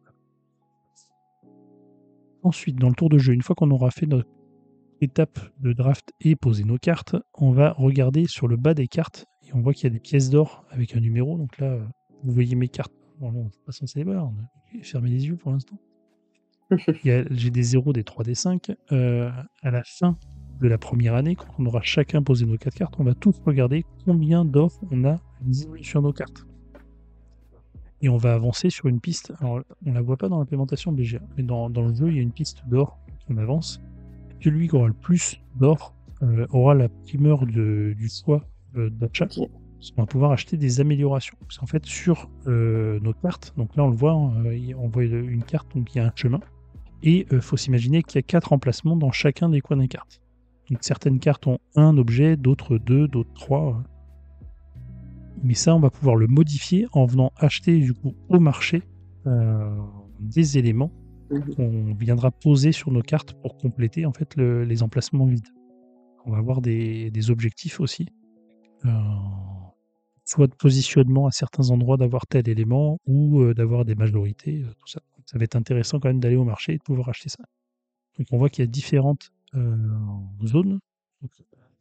Ensuite, dans le tour de jeu, une fois qu'on aura fait notre étape de draft et poser nos cartes, on va regarder sur le bas des cartes et on voit qu'il y a des pièces d'or avec un numéro. Donc là, vous voyez mes cartes. Normalement, on n'est pas censé les voir. On a fermé les yeux pour l'instant. J'ai des 0, des 3, des 5. À la fin de la première année, quand on aura chacun posé nos 4 cartes, on va tous regarder combien d'or on a sur nos cartes. Et on va avancer sur une piste. Alors, on ne la voit pas dans l'implémentation BGA, mais dans le jeu, il y a une piste d'or qu'on avance. Celui qui aura le plus d'or aura la primeur du choix d'achat. Ok. On va pouvoir acheter des améliorations. Parce qu'en fait, sur nos cartes, donc là on le voit, on voit une carte, donc il y a un chemin. Et il faut s'imaginer qu'il y a 4 emplacements dans chacun des coins des cartes. Donc certaines cartes ont un objet, d'autres 2, d'autres 3. Mais ça, on va pouvoir le modifier en venant acheter du coup au marché des éléments qu'on viendra poser sur nos cartes pour compléter en fait les emplacements vides. On va avoir des objectifs aussi, soit de positionnement à certains endroits d'avoir tel élément ou d'avoir des majorités, tout ça. Donc, ça va être intéressant quand même d'aller au marché et de pouvoir acheter ça. Donc on voit qu'il y a différentes zones. Donc,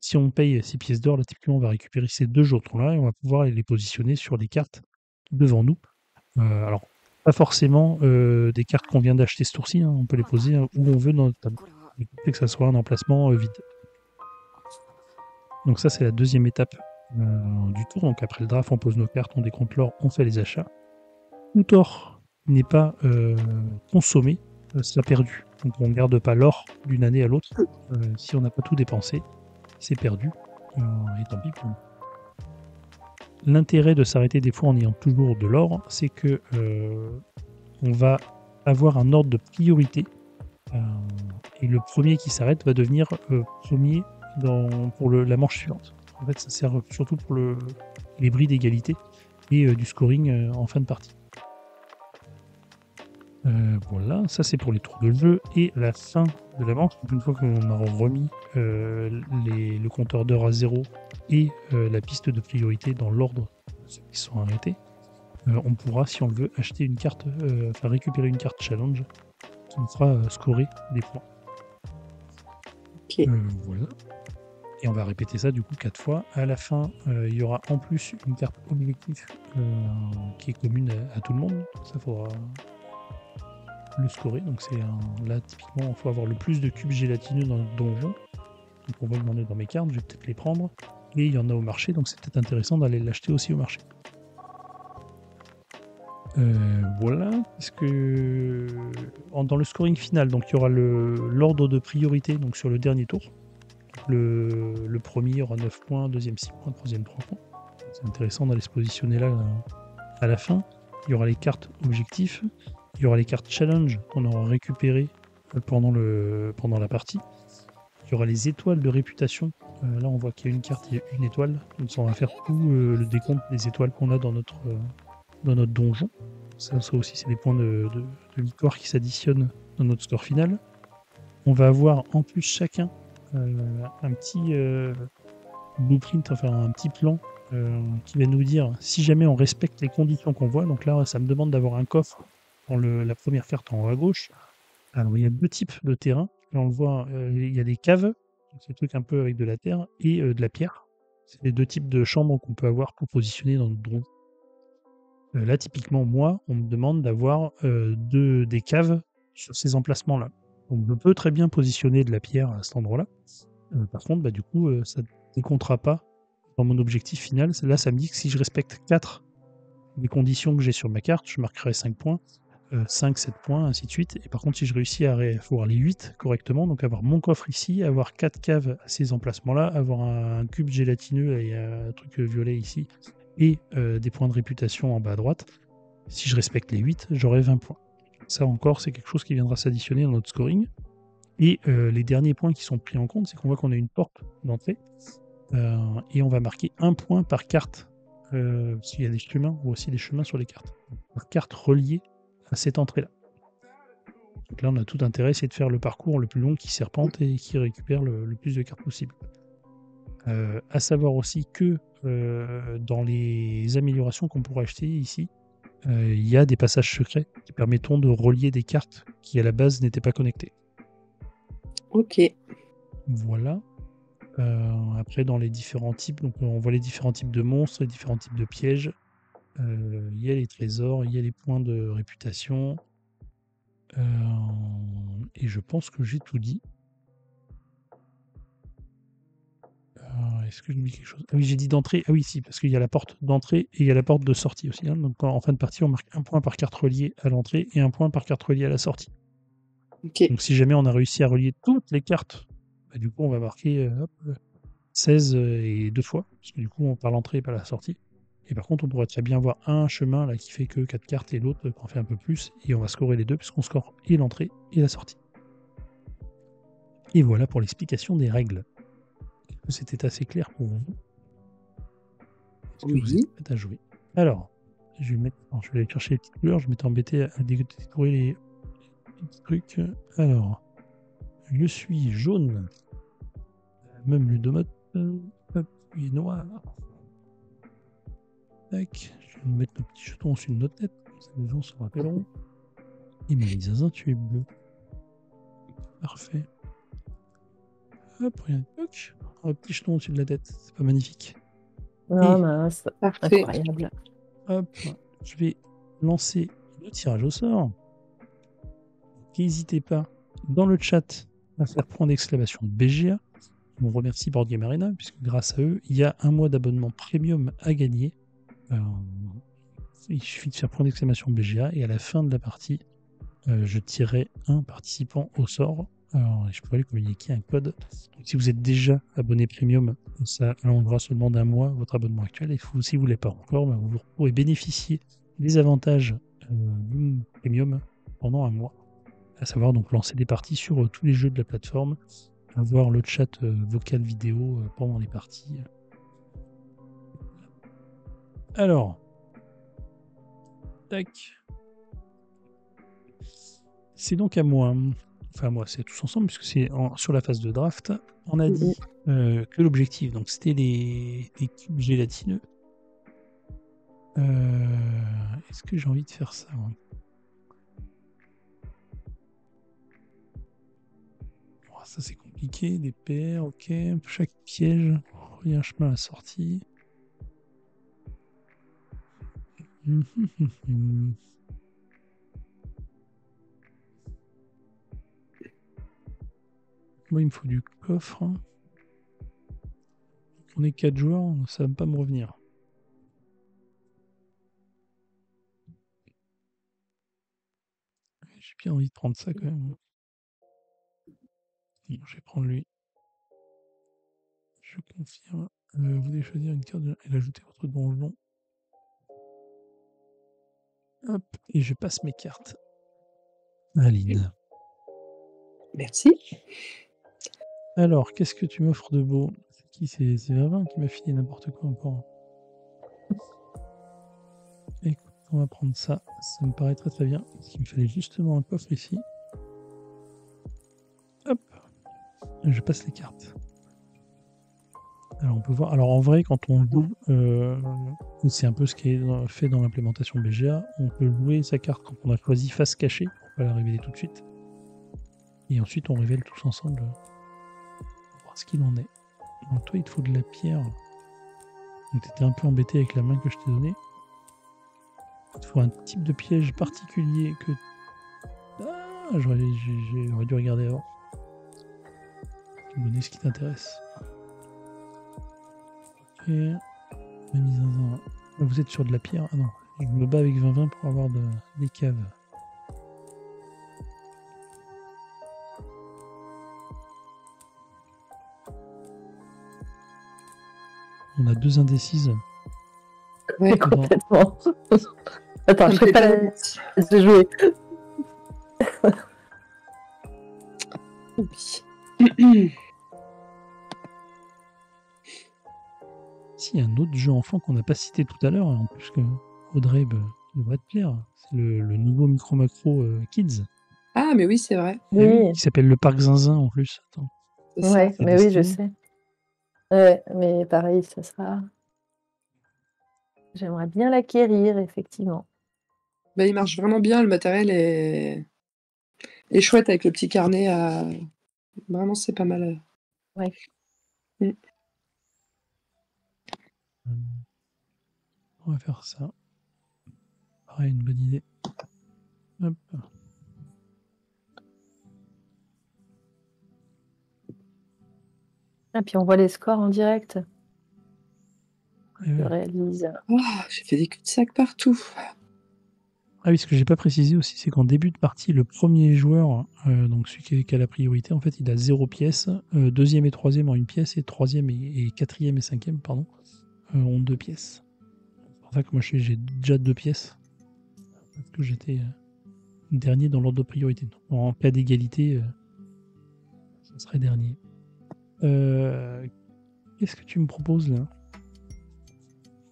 si on paye 6 pièces d'or, là typiquement on va récupérer ces 2 jetons-là et on va pouvoir les positionner sur les cartes devant nous. Alors, pas forcément des cartes qu'on vient d'acheter ce tour-ci, on peut les poser où on veut dans notre tableau, que ça soit un emplacement vide. Donc ça, c'est la deuxième étape du tour. Donc après le draft, on pose nos cartes, on décompte l'or, on fait les achats. Tout or n'est pas consommé, sera perdu. Donc on ne garde pas l'or d'une année à l'autre. Si on n'a pas tout dépensé, c'est perdu. Et tant pis pour nous. L'intérêt de s'arrêter des fois en ayant toujours de l'or, c'est que on va avoir un ordre de priorité et le premier qui s'arrête va devenir premier pour la manche suivante. En fait, ça sert surtout pour les bris d'égalité et du scoring en fin de partie. Voilà, ça c'est pour les tours de jeu et la fin de la manche. Une fois qu'on a remis le compteur d'heure à 0 et la piste de priorité dans l'ordre de ceux qui sont arrêtés, on pourra, si on le veut, acheter une carte, récupérer une carte challenge qui nous fera scorer des points. Ok. Voilà. Et on va répéter ça du coup 4 fois. À la fin, il y aura en plus une carte objectif qui est commune à tout le monde. Ça faudra le scorer. Donc là typiquement il faut avoir le plus de cubes gélatineux dans le donjon. Donc on va le demander dans mes cartes, je vais peut-être les prendre. Et il y en a au marché, donc c'est peut-être intéressant d'aller l'acheter aussi au marché. Voilà. Dans le scoring final, donc il y aura l'ordre de priorité donc sur le dernier tour. Le premier aura 9 points, deuxième 6 points, troisième 3 points. C'est intéressant d'aller se positionner là à la fin. Il y aura les cartes objectifs, il y aura les cartes challenge qu'on aura récupérées pendant la partie. Il y aura les étoiles de réputation. Là on voit qu'il y a une carte et une étoile. Donc ça, on va faire tout le décompte des étoiles qu'on a dans notre donjon. Ça aussi c'est des points de victoire qui s'additionnent dans notre score final. On va avoir en plus chacun un petit blueprint, enfin un petit plan qui va nous dire si jamais on respecte les conditions qu'on voit. Donc là, ça me demande d'avoir un coffre dans la première carte en haut à gauche. Alors il y a 2 types de terrain. Là, on le voit, il y a des caves, ces trucs un peu avec de la terre, et de la pierre. C'est les 2 types de chambres qu'on peut avoir pour positionner dans notre donjon. Là, typiquement, moi, on me demande d'avoir des caves sur ces emplacements-là. Donc, je peux très bien positionner de la pierre à cet endroit-là. Par contre, du coup, ça ne décomptera pas dans mon objectif final. Là, ça me dit que si je respecte 4 des conditions que j'ai sur ma carte, je marquerai 5 points, 5, 7 points, ainsi de suite. Et par contre, si je réussis à avoir les 8 correctement, donc avoir mon coffre ici, avoir 4 caves à ces emplacements-là, avoir un cube gélatineux et un truc violet ici, et des points de réputation en bas à droite, si je respecte les 8, j'aurai 20 points. Ça encore, c'est quelque chose qui viendra s'additionner dans notre scoring. Et les derniers points qui sont pris en compte, c'est qu'on voit qu'on a une porte d'entrée et on va marquer 1 point par carte. S'il y a des chemins, ou aussi des chemins sur les cartes. Par carte reliée à cette entrée-là. Donc là, on a tout intérêt, c'est de faire le parcours le plus long qui serpente et qui récupère le plus de cartes possible. À savoir aussi que dans les améliorations qu'on pourra acheter ici, il y a des passages secrets qui permettront de relier des cartes qui à la base n'étaient pas connectées. Ok. Voilà. Après, dans les différents types, donc on voit les différents types de monstres, les différents types de pièges. Il y a les trésors, il y a les points de réputation. Et je pense que j'ai tout dit. Est-ce que j'ai oublié quelque chose? Ah oui, j'ai dit d'entrée. Ah oui, si, parce qu'il y a la porte d'entrée et il y a la porte de sortie aussi, hein. Donc en fin de partie, on marque un point par carte reliée à l'entrée et un point par carte reliée à la sortie. Ok. Donc si jamais on a réussi à relier toutes les cartes, bah, du coup, on va marquer 16 et 2 fois, parce que du coup, on par l'entrée et pas la sortie. Et par contre, on pourrait très bien avoir un chemin là qui fait que 4 cartes et l'autre qui en fait un peu plus, et on va scorer les deux, puisqu'on score et l'entrée et la sortie. Et voilà pour l'explication des règles. Est-ce que c'était assez clair pour vous? Est-ce que vous Oui. êtes prêts à jouer? Alors, je vais aller chercher les petites couleurs, je m'étais embêté à détourer les petits trucs. Alors, je suis jaune, même Ludomote, hop, il est noir. Tac, je vais mettre nos petits jetons au-dessus de notre tête, comme ça les gens se rappelleront. Et Mélisazin, tu es bleu. Parfait. Hop, regarde, toc, un petit jeton au-dessus de la tête, c'est pas magnifique. Non, mince, Parfait. incroyable. Hop, je vais lancer le tirage au sort. N'hésitez pas dans le chat à faire point d'exclamation BGA. On remercie Board Game Arena, puisque grâce à eux, il y a un mois d'abonnement premium à gagner. Il suffit de faire point d'exclamation BGA et à la fin de la partie, je tirerai un participant au sort. Alors, je pourrais lui communiquer un code. Donc, si vous êtes déjà abonné premium, ça allongera seulement d'un mois votre abonnement actuel. Et si vous ne l'êtes pas encore, vous pourrez bénéficier des avantages du premium pendant un mois. À savoir donc lancer des parties sur tous les jeux de la plateforme, avoir le chat vocal vidéo pendant les parties. Alors, tac. C'est donc à moi. Enfin, moi, c'est tous ensemble, puisque c'est sur la phase de draft. On a dit que l'objectif, donc c'était les cubes gélatineux. Est-ce que j'ai envie de faire ça, moi? Oh, ça, c'est compliqué. Des paires, ok. Chaque piège, il y a un chemin à la sortie. Moi, il me faut du coffre. On est 4 joueurs, ça va pas me revenir. J'ai bien envie de prendre ça quand même. Bon, je vais prendre lui. Je confirme. Vous devez choisir une carte et l'ajouter à votre donjon. Hop, et je passe mes cartes. Aline. Merci. Alors, qu'est-ce que tu m'offres de beau? C'est qui? C'est Vavin qui m'a filé n'importe quoi encore. Écoute, on va prendre ça. Ça me paraît très très bien. Il me fallait justement un coffre ici. Hop. Je passe les cartes. Alors on peut voir. Alors en vrai, quand on joue, c'est un peu ce qui est fait dans l'implémentation BGA. On peut jouer sa carte quand on a choisi face cachée pour pas la révéler tout de suite. Et ensuite on révèle tous ensemble pour voir ce qu'il en est. Donc toi il te faut de la pierre. Donc t'étais un peu embêté avec la main que je t'ai donnée. Il te faut un type de piège particulier que... Ah, j'aurais dû regarder avant. Tu me donner ce qui t'intéresse. Ok. Ma mise en... Vous êtes sur de la pierre? Ah non, je me bats avec 20-20 pour avoir des caves. On a 2 indécises. Ouais, complètement. Attends, je fais pas la de jouer. Si, il y a un autre jeu enfant qu'on n'a pas cité tout à l'heure, en plus que Audrey devrait te plaire. C'est le nouveau Micro Macro Kids. Ah, mais oui, c'est vrai. Oui. Qui s'appelle le Parc Zinzin en plus. Attends. Ouais, mais oui, je sais. Ouais, mais pareil, ça sera... J'aimerais bien l'acquérir, effectivement. Bah, il marche vraiment bien, le matériel est chouette avec le petit carnet. Vraiment, c'est pas mal. Ouais. On va faire ça. Pareil, une bonne idée. Hop. Ah, puis on voit les scores en direct. Et Je ouais. réalise. Oh, j'ai fait des cul-de-sac partout. Ah oui, ce que j'ai pas précisé aussi, c'est qu'en début de partie, le premier joueur, donc celui qui a la priorité, en fait, il a 0 pièce. Deuxième et troisième ont une pièce, et troisième et quatrième et cinquième, pardon, ont 2 pièces. C'est pour ça que moi j'ai déjà 2 pièces. Parce que j'étais dernier dans l'ordre de priorité. Donc, en cas d'égalité, ça serait dernier. Qu'est-ce que tu me proposes là?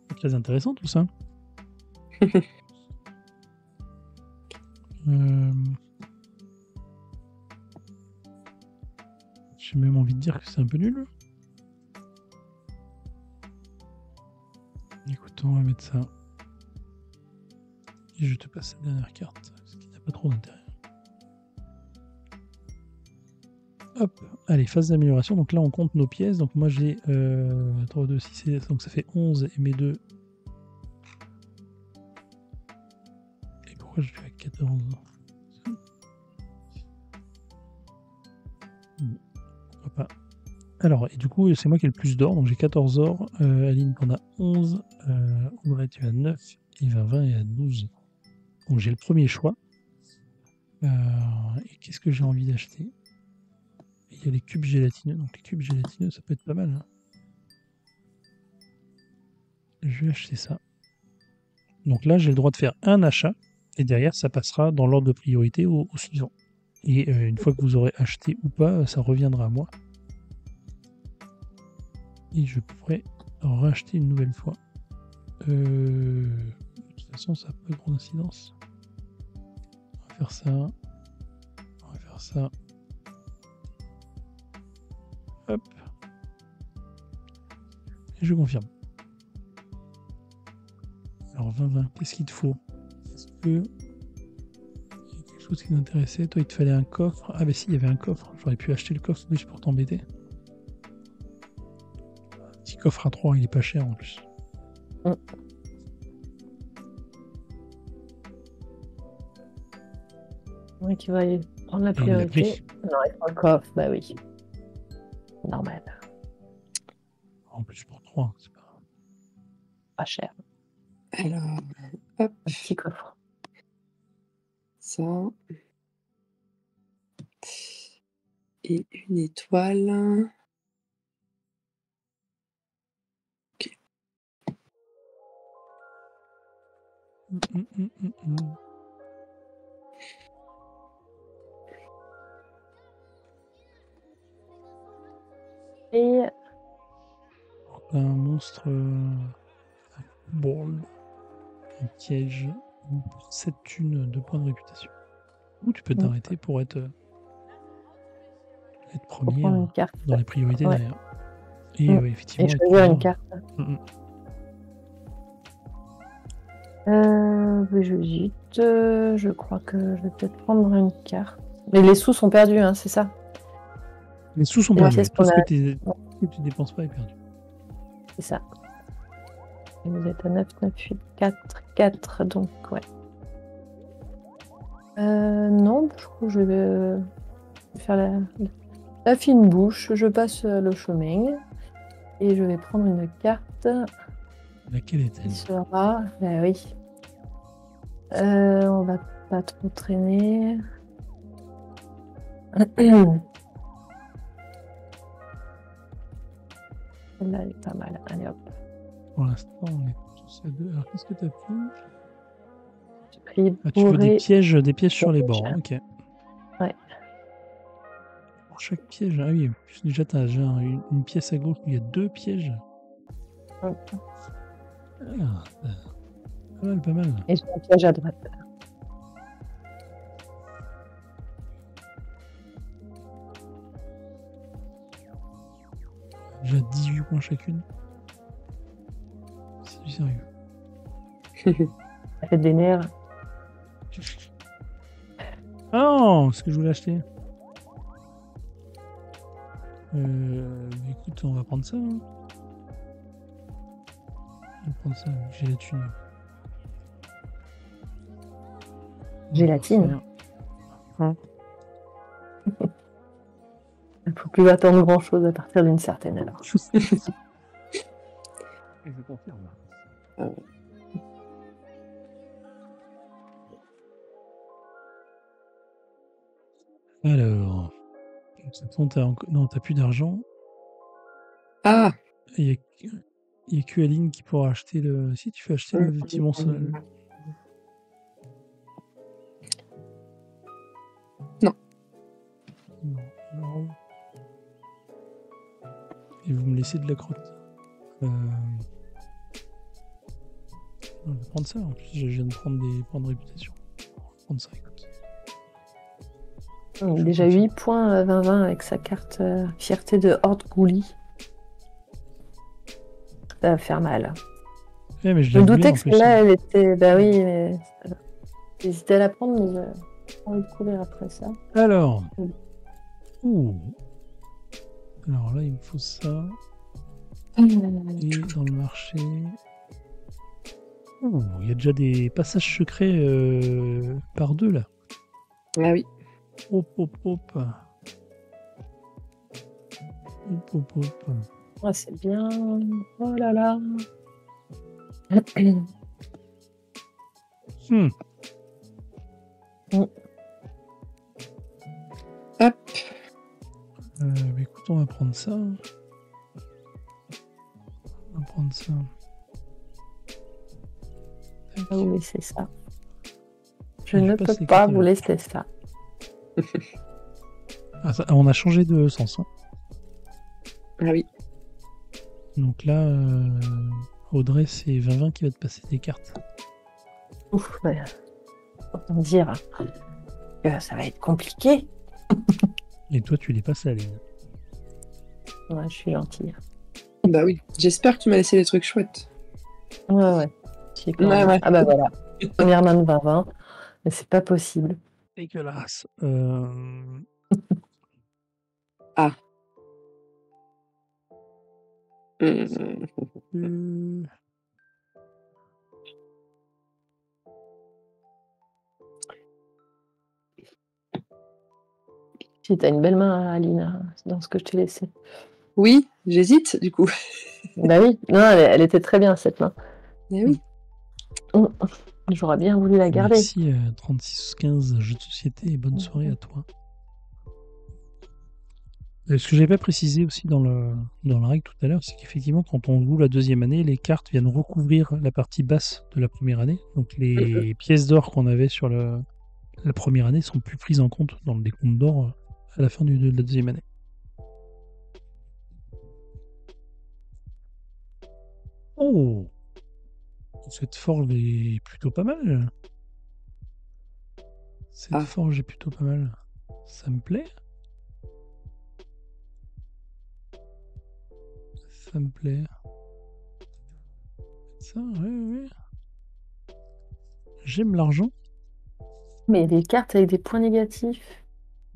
C'est très intéressant tout ça. J'ai même envie de dire que c'est un peu nul. Écoute, on va mettre ça. Et je te passe la dernière carte, ce qui n'a pas trop d'intérêt. Hop, allez, phase d'amélioration. Donc là, on compte nos pièces. Donc moi, j'ai 3, 2, 6, 7, donc ça fait 11 et mes 2. Et pourquoi je suis à 14? Pourquoi pas. Alors, et du coup, c'est moi qui ai le plus d'or. Donc j'ai 14 or. Aline, t'en as 11. Audrey, tu as 9. Yves a 20 et à 12. Donc j'ai le premier choix. Et qu'est-ce que j'ai envie d'acheter? Il y a les cubes gélatineux. Donc les cubes gélatineux, ça peut être pas mal. Hein. Je vais acheter ça. Donc là, j'ai le droit de faire un achat. Et derrière, ça passera dans l'ordre de priorité au suivant. Et une fois que vous aurez acheté ou pas, ça reviendra à moi. Et je pourrais racheter une nouvelle fois. De toute façon, ça n'a pas grande incidence. On va faire ça. On va faire ça. Hop. Et je confirme. Alors 20-20, qu'est-ce qu'il te faut? Est-ce que il y a quelque chose qui t'intéressait? Toi, il te fallait un coffre. Ah bah si, il y avait un coffre. J'aurais pu acheter le coffre plus pour t'embêter. Un petit coffre à 3, il est pas cher en plus. Oui, qui va aller prendre la Et il l'a priorité. pris. Non, il prend le coffre, bah oui. Normal. En plus pour 3, c'est pas... Pas cher. Alors, hop, Un petit coffre. ça. Et une étoile. Ok. Et Un monstre... Ball. Un piège. Pour 7 thunes de points de réputation. Ou tu peux t'arrêter pour être pour premier prendre une carte. dans les priorités Ouais. derrière. Et effectivement, Et être choisir premier. une carte. J'hésite. Je crois que je vais peut-être prendre une carte. Mais les sous sont perdus, hein, c'est ça? Les sous sont Et perdus. c'est ce Tout ce qu'on a- que tu dépenses pas est perdu. C'est ça. Et vous êtes à 9, 9, 8, 4, 4, donc ouais. Non, je crois que je vais faire la fine bouche. Je passe le chemin et je vais prendre une carte Laquelle est-elle? qui sera. Ben oui. On va pas trop traîner. Celle-là, elle est pas mal. Allez hop. Pour l'instant, on est tous à 2. Alors, qu'est-ce que tu as pris? J'ai pris Ah, tu veux des bourré. pièges sur les bords. pièges. Ok. Ouais. Pour chaque piège, ah oui, déjà tu as une pièce à gauche où il y a 2 pièges. Ouais. Ah, pas mal, pas mal. Et j'ai un piège à droite. Déjà 18 points chacune. C'est du sérieux. Ça fait des nerfs. Ah non, ce que je voulais acheter. Écoute, on va prendre ça. Hein. On va prendre ça, j'ai la thune. Gélatine. Hein. Il ne faut plus attendre grand-chose à partir d'une certaine heure. Je confirme. Alors, non, t'as plus d'argent. Ah, Il y a que Aline qui pourra acheter le. Si tu fais acheter le petit monsole. Non. Non. Et vous me laissez de la crotte. On va prendre ça. En plus, je viens de prendre des points de réputation. On va prendre ça, écoute. Déjà 8 points 20-20 avec sa carte fierté de Horde Gouli. Ça va faire mal. Ouais, mais Je me doutais que celle-là, elle était. Bah oui, mais. J'hésitais à la prendre, mais j'ai pas envie de courir après ça. Alors. Ouh. Alors là, il me faut ça. Et dans le marché. Ouh, il y a déjà des passages secrets par deux là. ah oui. Hop, hop, hop. Hop, hop, hop. Ouais, c'est bien. Oh là là. Hop. Écoute, on va prendre ça. On va prendre ça. Tac. Ah oui, c'est ça. Je Je ne passe peux les pas cartes vous là. laisser ça. Ah, ça, on a changé de sens. Hein. Ah oui. Donc là, Audrey, c'est 20-20 qui va te passer des cartes. Ouf, ouais. Autant dire que ça va être compliqué. Et toi, tu les passes à Aline. Ouais, je suis gentille. Bah oui. J'espère que tu m'as laissé des trucs chouettes. Ouais. Ouais. Ah bah voilà. Première main de 20-20. Mais c'est pas possible. Dégueulasse. Ah. Si t'as une belle main, Alina, dans ce que je t'ai laissé. Oui, j'hésite du coup. Bah oui, non, elle était très bien cette main. Eh oui. J'aurais bien voulu la garder. Merci 3615 jeux de société et bonne soirée à toi. Ce que j'avais pas précisé aussi dans la règle tout à l'heure, c'est qu'effectivement, quand on joue la deuxième année, les cartes viennent recouvrir la partie basse de la première année. Donc les pièces d'or qu'on avait sur la première année sont plus prises en compte dans le décompte d'or à la fin de la deuxième année. Oh! Cette forge est plutôt pas mal. Cette forge est plutôt pas mal. Ça me plaît. Ça me plaît. Ça, ouais. J'aime l'argent. Mais des cartes avec des points négatifs.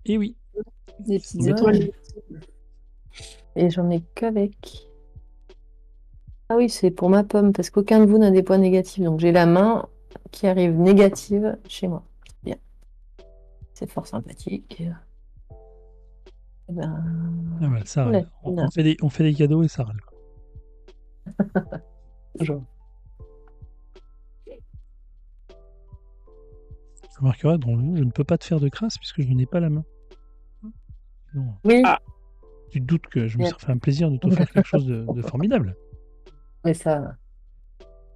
Et oui. Des petites Ouais. étoiles. Et j'en ai qu'avec. Ah oui, c'est pour ma pomme, parce qu'aucun de vous n'a des points négatifs. Donc j'ai la main qui arrive négative chez moi. Bien. C'est fort sympathique. Eh ben, Ah ouais, ça râle. on On fait des cadeaux et ça râle. Toujours. Tu remarqueras, dans le jeu, je ne peux pas te faire de crasse puisque je n'ai pas la main. Non. Oui. Ah. Tu te doutes que je me serais fait un plaisir de t'offrir quelque chose de formidable. Mais ça,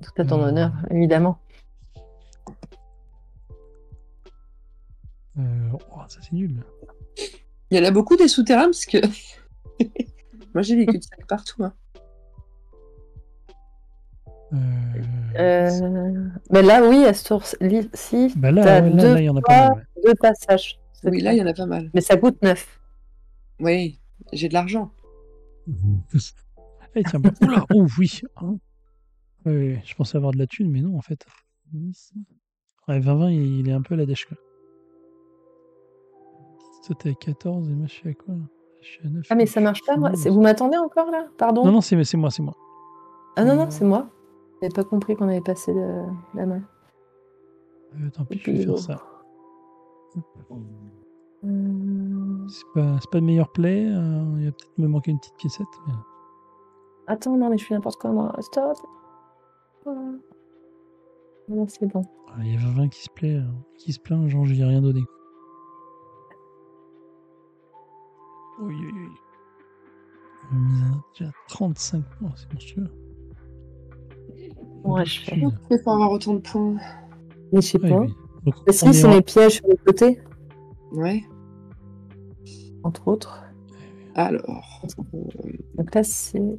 tout à ton honneur, évidemment. Oh, ça c'est nul. Il y en a beaucoup des souterrains parce que moi j'ai des cul-de-sac partout. Hein. Mais là, oui, à ce tour-ci, Bah là, t'as là, il y en a pas mal. deux passages. Oui, là il y en a pas mal. Mais ça coûte 9. Oui, j'ai de l'argent. Eh tiens, oula, oh oui. Ouais, je pensais avoir de la thune, mais non en fait. Ouais, 20-20, il est un peu à la dèche. Toi t'es à 14 et moi je suis à quoi là? Je suis à 9 Ah, mais ça marche pas, moi. Vous m'attendez encore, là? Pardon? Non, c'est moi. Ah non, c'est moi. J'avais pas compris qu'on avait passé la main. Tant pis, je vais faire ça. Euh, C'est pas le meilleur play. Il va peut-être me manquer une petite piécette. Mais... Attends, non, mais je fais n'importe quoi, moi. Stop. Voilà. Voilà, c'est bon. Il y a 20 qui se plaint, genre je lui ai rien donné. Oui. Mise à déjà 35 points, c'est monstrueux. Ouais, je fais. Comment tu fais pour avoir autant de points? Mais je sais pas. Oui. Donc, Si, c'est mes pièges sur les côtés, Ouais. entre autres. Alors. Donc là, c'est.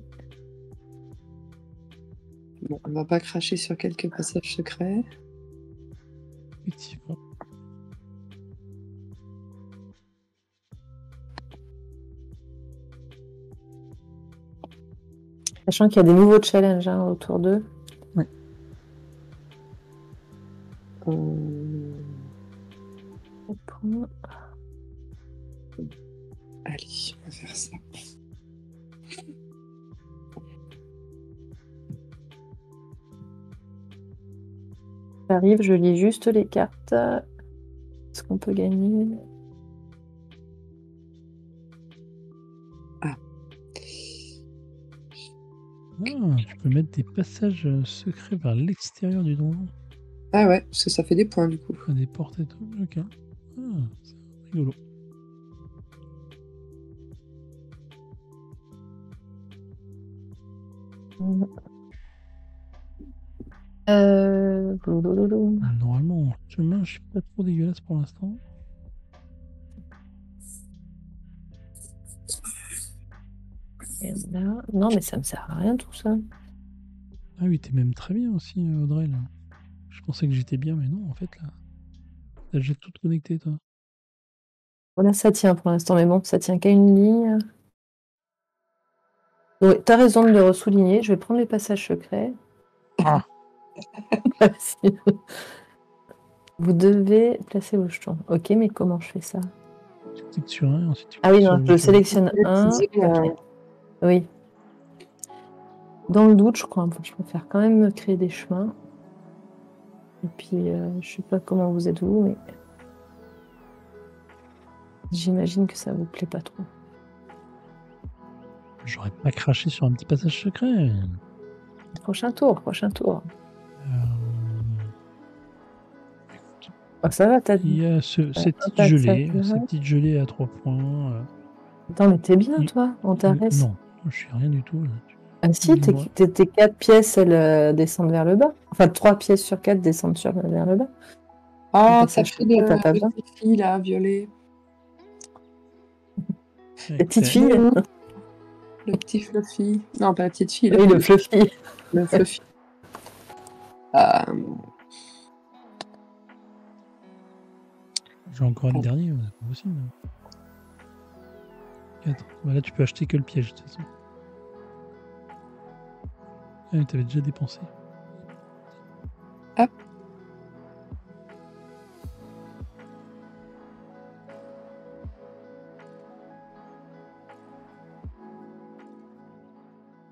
Bon, on va pas cracher sur quelques passages secrets. Effectivement. Sachant qu'il y a des nouveaux challenges autour d'eux. Ouais. Allez, on va faire ça. J'arrive, je lis juste les cartes. Est-ce qu'on peut gagner? Tu peux mettre des passages secrets vers l'extérieur du donjon. Ah ouais, parce que ça fait des points du coup. Des portes et tout. Ok. C'est rigolo. Normalement, chemin, je suis pas trop dégueulasse pour l'instant. Là... Non, mais ça me sert à rien tout ça. Ah oui, t'es même très bien aussi, Audrey. Là. Je pensais que j'étais bien, mais non, en fait, là. T'as déjà tout connecté, toi. Voilà, ça tient pour l'instant, mais bon, ça tient qu'à une ligne. Oui, t'as raison de le ressouligner. Je vais prendre les passages secrets. Ah. Vous devez placer vos jetons. Ok, mais comment je fais ça? Tu cliques sur un, ensuite tu Ah oui, cliques non, sur je sélectionne un. Oui. Dans le doute, je crois, je préfère quand même me créer des chemins. Et puis, je sais pas comment vous êtes vous, mais j'imagine que ça vous plaît pas trop. J'aurais pas craché sur un petit passage secret. Prochain tour. Oh, ça va, t'as Il y a cette petite gelée à 3 points. Attends, mais t'es bien, toi, on t'arrête. Non, je suis rien du tout. Là. Ah si, tes 4 pièces, elles descendent vers le bas. Enfin, 3 pièces sur 4 descendent vers le bas. Ah, t'as fait le petite fille, là, violet. La petite fille. Le petit fluffy. Non, pas la petite fille. Oui, le fluffy. Le fluffy. J'ai encore le dernier, c'est pas possible. 4. Bah là, tu peux acheter que le piège, de toute façon. Ah, mais t'avais déjà dépensé. Hop.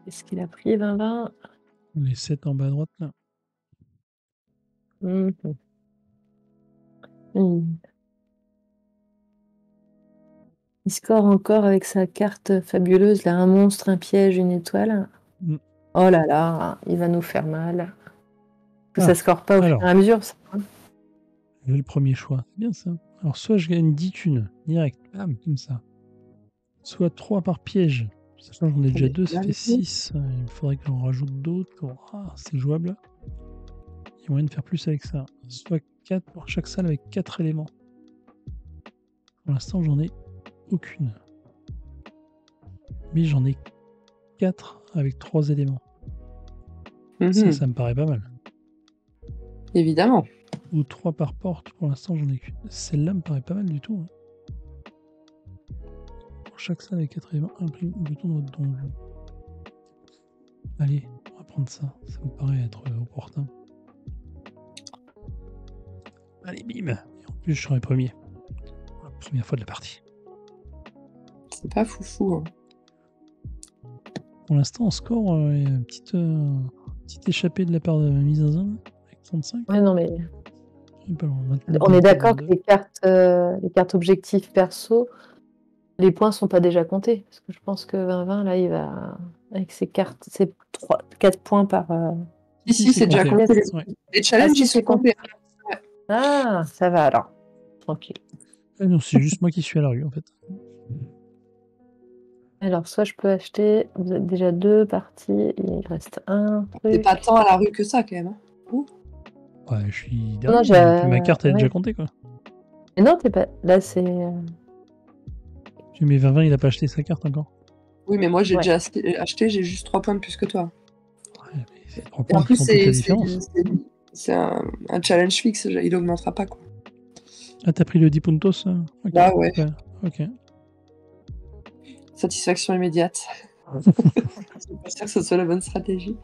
Est-ce qu'il a pris 20-20? Les 7 en bas à droite, là. Il score encore avec sa carte fabuleuse, là, un monstre, un piège, une étoile. Oh là là, il va nous faire mal. Ça score pas au fur et à mesure, ça. J'ai le premier choix, c'est bien ça. Alors, soit je gagne 10 thunes, direct, bam, comme ça. Soit 3 par piège. Sachant que j'en ai déjà 2, ça fait 6. Il me faudrait que j'en rajoute d'autres. C'est jouable. Il y a moyen de faire plus avec ça. Soit 4 pour chaque salle avec 4 éléments. Pour l'instant, j'en ai aucune. Mais j'en ai 4 avec 3 éléments. Ça me paraît pas mal. Évidemment. Ou 3 par porte, pour l'instant, j'en ai qu'une. Celle-là me paraît pas mal du tout. Pour chaque salle avec 4 éléments, imprime le bouton de votre donjon. Allez, on va prendre ça. Ça me paraît être opportun. Allez, bim. Et en plus, je serai premier. Pour la première fois de la partie. C'est pas foufou. Hein. Pour l'instant, en score, il y a une petite échappée de la part de mise en zone avec 35. Ouais, non, mais Il est pas loin, 29, on est 24, d'accord que 22. les cartes objectifs perso, les points sont pas déjà comptés. Parce que je pense que 20-20, là, il va. Avec ses cartes, c'est 4 points par. Ici, c'est déjà compté. compté. Ouais. Les challenges, si, ils sont c'est comptés. Ah, ça va alors. Tranquille. Ah non, c'est juste moi qui suis à la rue, en fait. Alors, soit je peux acheter. Vous êtes déjà 2 parties. Il reste un T'es truc. pas tant à la rue que ça, quand même. Hein. Ouais, je suis Non, derrière, j'ai- et puis ma carte, elle est ouais. déjà comptée, quoi. Mais non, t'es pas. Là, c'est. Mais 20-20, il a pas acheté sa carte encore. Oui, mais moi, j'ai Ouais. déjà acheté, j'ai juste 3 points de plus que toi. Ouais, mais tu te rends Et en compte plus, qu'ils font toute la différence. c'est un challenge fixe, il augmentera pas, quoi. Ah, t'as pris le 10 puntos Ok. Bah ouais, Ok. satisfaction immédiate. Je suis pas sûre que ce soit la bonne stratégie.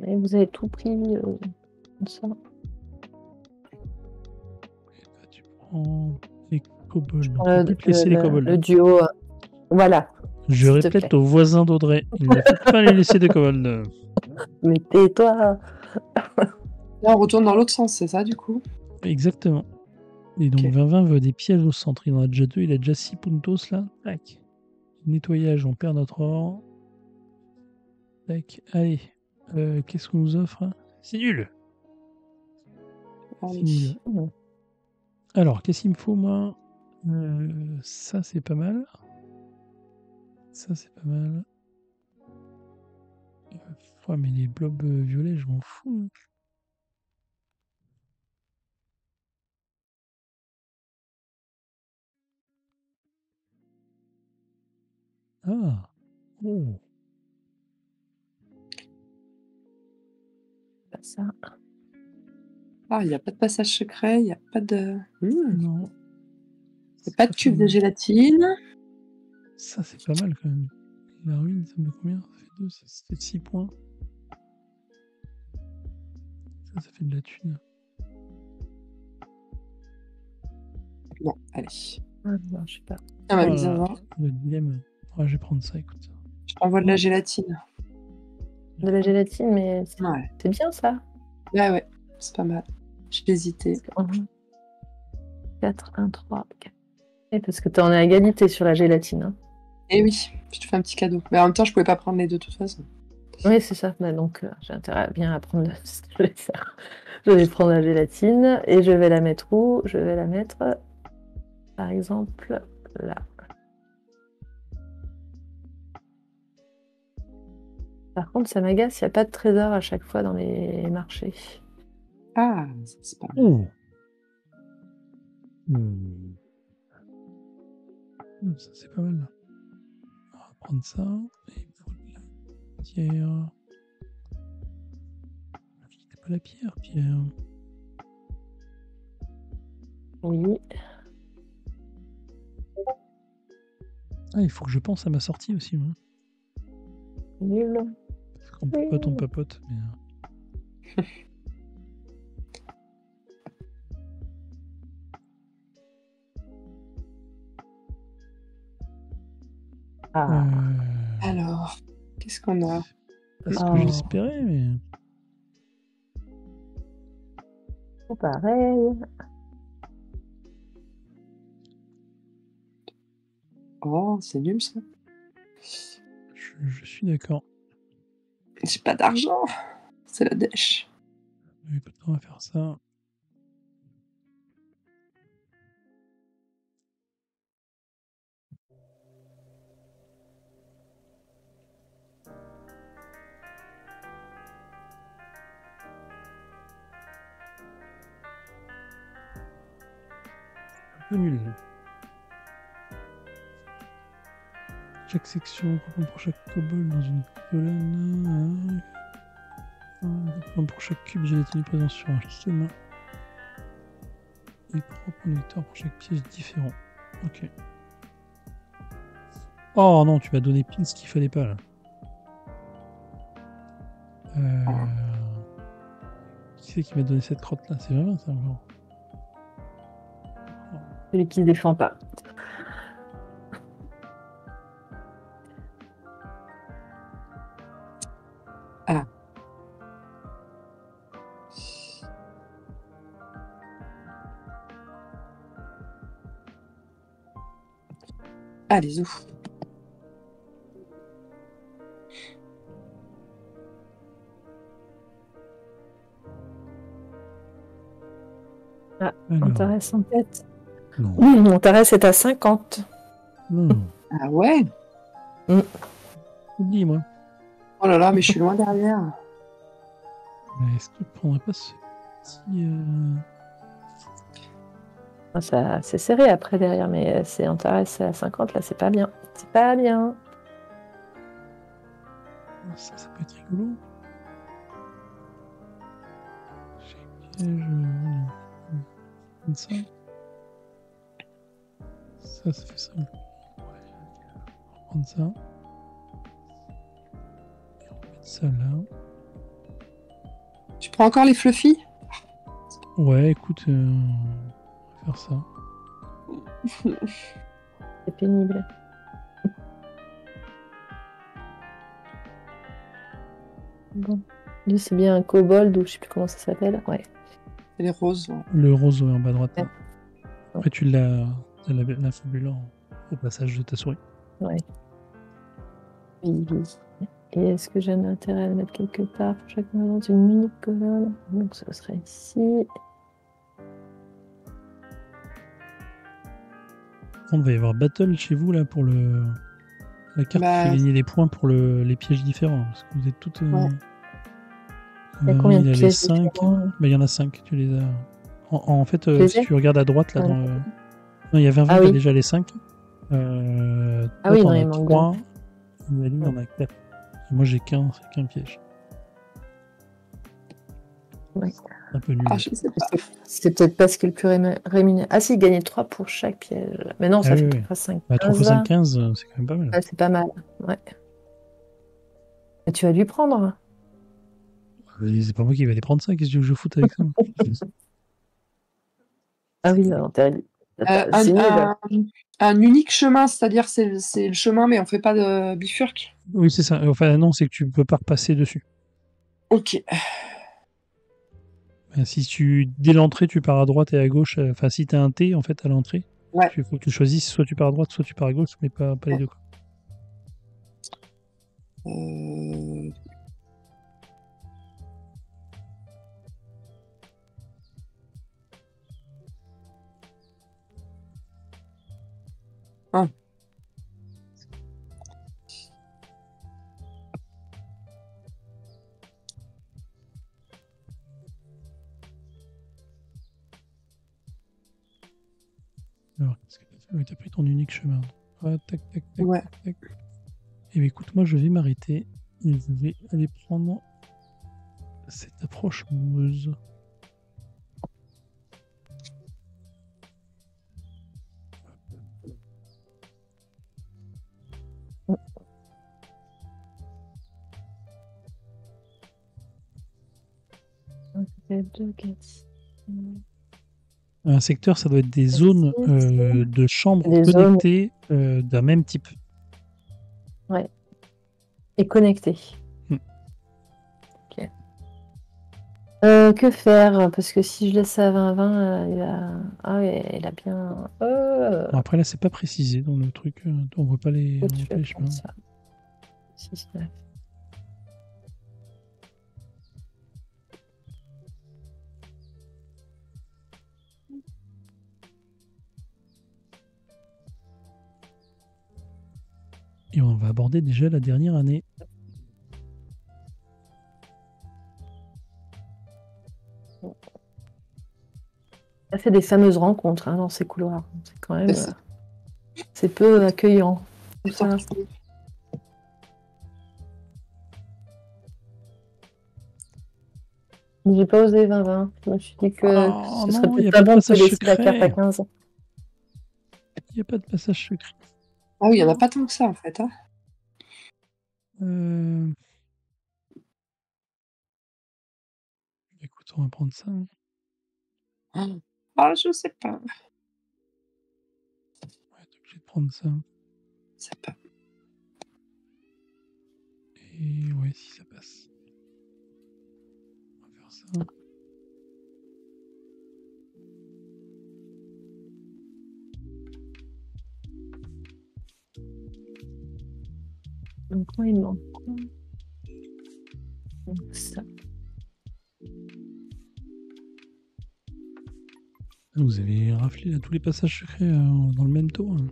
Et vous avez tout pris. Comme ça. Tu prends les kobolds. prends On peut plus te laisser les kobolds. le duo. Voilà. Je s'il te répète plaît. aux voisins d'Audrey, il ne faut pas les laisser de kobolds. Mais tais-toi. Là, on retourne dans l'autre sens, c'est ça, du coup? Exactement. Et donc Ok. 20-20 veut des pièges au centre. Il en a déjà 2, il a déjà 6 puntos là. Tac. Nettoyage, on perd notre or. Tac. Allez. Qu'est-ce qu'on nous offre? C'est nul. Allez. C'est nul. Alors, qu'est-ce qu'il me faut, moi? Ça, c'est pas mal. Ça, c'est pas mal. Ouais, mais les blobs violets, je m'en fous. Ah. Oh. Pas ça. Ah, il n'y a pas de passage secret, il n'y a pas de... Non. Il n'y a pas de cube de gélatine. Ça, c'est pas mal quand même. La ruine, ça me fait combien? Ça fait 2, ça fait 6 points. Ça fait de la thune. Non, allez. Ah, non, je sais pas. Ah, ma Oh mise là en là, vente. le dilemme. Ouais, je vais prendre ça, écoute. Je t'envoie de la gélatine. De la gélatine, mais Ouais. c'est bien ça. Ouais, c'est pas mal. J'ai hésité. 4, 1, 3, 4. Et parce que t'es en égalité sur la gélatine. Hein. Eh oui, je te fais un petit cadeau. Mais en même temps, je pouvais pas prendre les deux de toute façon. Oui, c'est ça. Bah, donc, j'ai intérêt à bien apprendre ce que je vais faire. Je vais prendre la gélatine et je vais la mettre où? Je vais la mettre, par exemple, là. Par contre, ça m'agace, il n'y a pas de trésor à chaque fois dans les marchés. Ah, ça, c'est pas mal. Oh. Ça, c'est pas mal. On va prendre ça. Et pour la pierre. C'était pas la pierre, Pierre. Oui. Ah, il faut que je pense à ma sortie aussi, moi. Nul. Parce qu'on papote, on papote. Mais... Ah. Alors, qu'est-ce qu'on a? Pas ce que j'espérais, mais... C'est pareil. Oh, c'est nul ça. Je suis d'accord. J'ai pas d'argent. C'est la dèche. Écoute, on va faire ça. Un peu nul. Chaque section, un pour chaque kobold dans une colonne. Un pour chaque cube gélatine présent sur un chemin. Et 3 conducteurs pour chaque pièce différent. Ok. Oh non, tu m'as donné pile ce qu'il fallait pas là. Qui c'est qui m'a donné cette crotte là? C'est vraiment ça encore. Celui qui ne défend pas. Ah. Ah, les ouf. Ah, Alors, Antares en tête. non. Antares est à 50. Non. Ah ouais. Dis-moi. Oh là là, mais je suis loin derrière. Mais est-ce que tu prendrais pas ce petit. Ah, ça, c'est serré après derrière, mais c'est Antares à 50, là, c'est pas bien. C'est pas bien. Ça peut être rigolo. J'ai piège. Non. Comme ça. Ça fait ça. Ouais. On va prendre ça. Et on va mettre ça là. Tu prends encore les fluffy? Ouais, écoute, on va faire ça. C'est pénible. Bon. Lui, c'est bien un kobold ou je sais plus comment ça s'appelle. Ouais. C'est les roses. Ouais. Le rose ouais, en bas à droite. Ouais. Après, tu l'as la fabula au passage de ta souris. Ouais. Oui, oui. Et est-ce que j'ai un intérêt à le mettre quelque part pour chaque fois dans une unique colonne? Donc, ce serait ici. On va y avoir battle chez vous là pour la carte qui fait gagner des points pour les pièges différents. Parce que vous êtes toutes. Ouais. Il y a combien de il a les pièges 5. différents Il y en a 5. Tu les as. En fait, Tu les si as tu regardes à droite, là, Ah, dans le. Non, il y a 20 Ah t'as oui. déjà les 5. Ah Toi, oui, t'en non, il as manque 3. deux. Mali, il en a 4. Et moi, j'ai qu'un piège. Ouais. Un peu nul. Ah, je sais pas. C'est peut-être pas ce qui est le plus rémunéré. Ah si, gagner 3 pour chaque piège. Mais non, ça Ah fait oui, 3 oui. fois 5. Bah, 3 x 5, 15, c'est quand même pas mal. Ah, c'est pas mal. Ouais. Et tu vas lui prendre. C'est pas moi qui vais aller prendre ça. Qu'est-ce que je foute avec ça? Ah oui, non, Euh, c'est un, nul. un unique chemin, c'est-à-dire c'est le chemin, mais on fait pas de bifurque. Oui, c'est ça. Enfin, non, c'est que tu peux pas repasser dessus. Ok. Si dès l'entrée, tu pars à droite et à gauche, enfin, si t'as un T, en fait, à l'entrée, Ouais. il faut que tu choisisses soit tu pars à droite, soit tu pars à gauche, mais pas les deux. Quoi. Ah. Alors, qu'est-ce que t'as fait? Oui, t'as pris ton unique chemin. Ah, tac, tac, tac, Ouais. tac, tac. Et bien, écoute, moi, je vais m'arrêter et je vais aller prendre cette approche meuse. Un secteur, ça doit être des zones de chambres Des zones. connectées d'un même type. Ouais. Et connecté. Hmm. Ok. Que faire? Parce que si je laisse ça à 20-20, il a... Ah ouais, il a bien... Bon, après, là, c'est pas précisé dans le truc. On voit pas les, je on voit pas vais les chemins. prendre ça. 6, 9. Et on va aborder déjà la dernière année. Ça fait des fameuses rencontres dans ces couloirs. C'est quand même... C'est c'est peu accueillant. Tout ça. parti. J'ai pas osé 20-20. Je me suis dit que Oh ce serait non, il n'y peut-être a pas pas de bon de te passage laisser la carte à secret. 15. Il n'y a pas de passage secret. Ah oui, il n'y en a pas tant que ça, en fait. Hein. Écoute, on va prendre ça. Ah, je sais pas. Ouais, t'es obligé de prendre ça. C'est pas. Et ouais, si ça passe. ça. Donc, moi, il me manque quoi? Donc, ça. Vous avez raflé là, tous les passages secrets dans le même tour. Hein.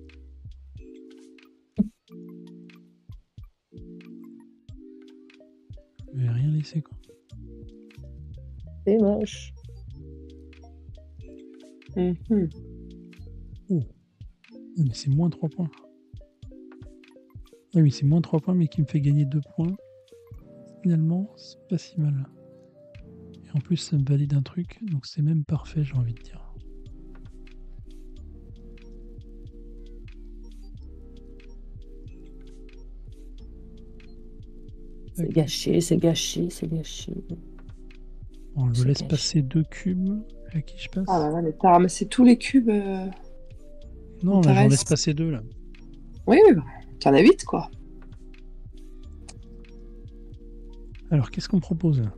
Vous n'avez rien laissé, quoi. C'est moche. Mhm. Oh. Ah, mais c'est moins 3 points. Ah oui, c'est moins 3 points, mais qui me fait gagner 2 points. Finalement, c'est pas si mal. Et en plus, ça me valide un truc, donc c'est même parfait, j'ai envie de dire. C'est gâché, c'est gâché, c'est gâché. On C'est le laisse gâché. passer 2 cubes. À qui je passe? Ah là là, mais t'as ramassé tous les cubes. Non, là, j'en Intéresse. laisse passer 2, là. Oui, bah, t'en as 8, quoi. Alors, qu'est-ce qu'on propose là?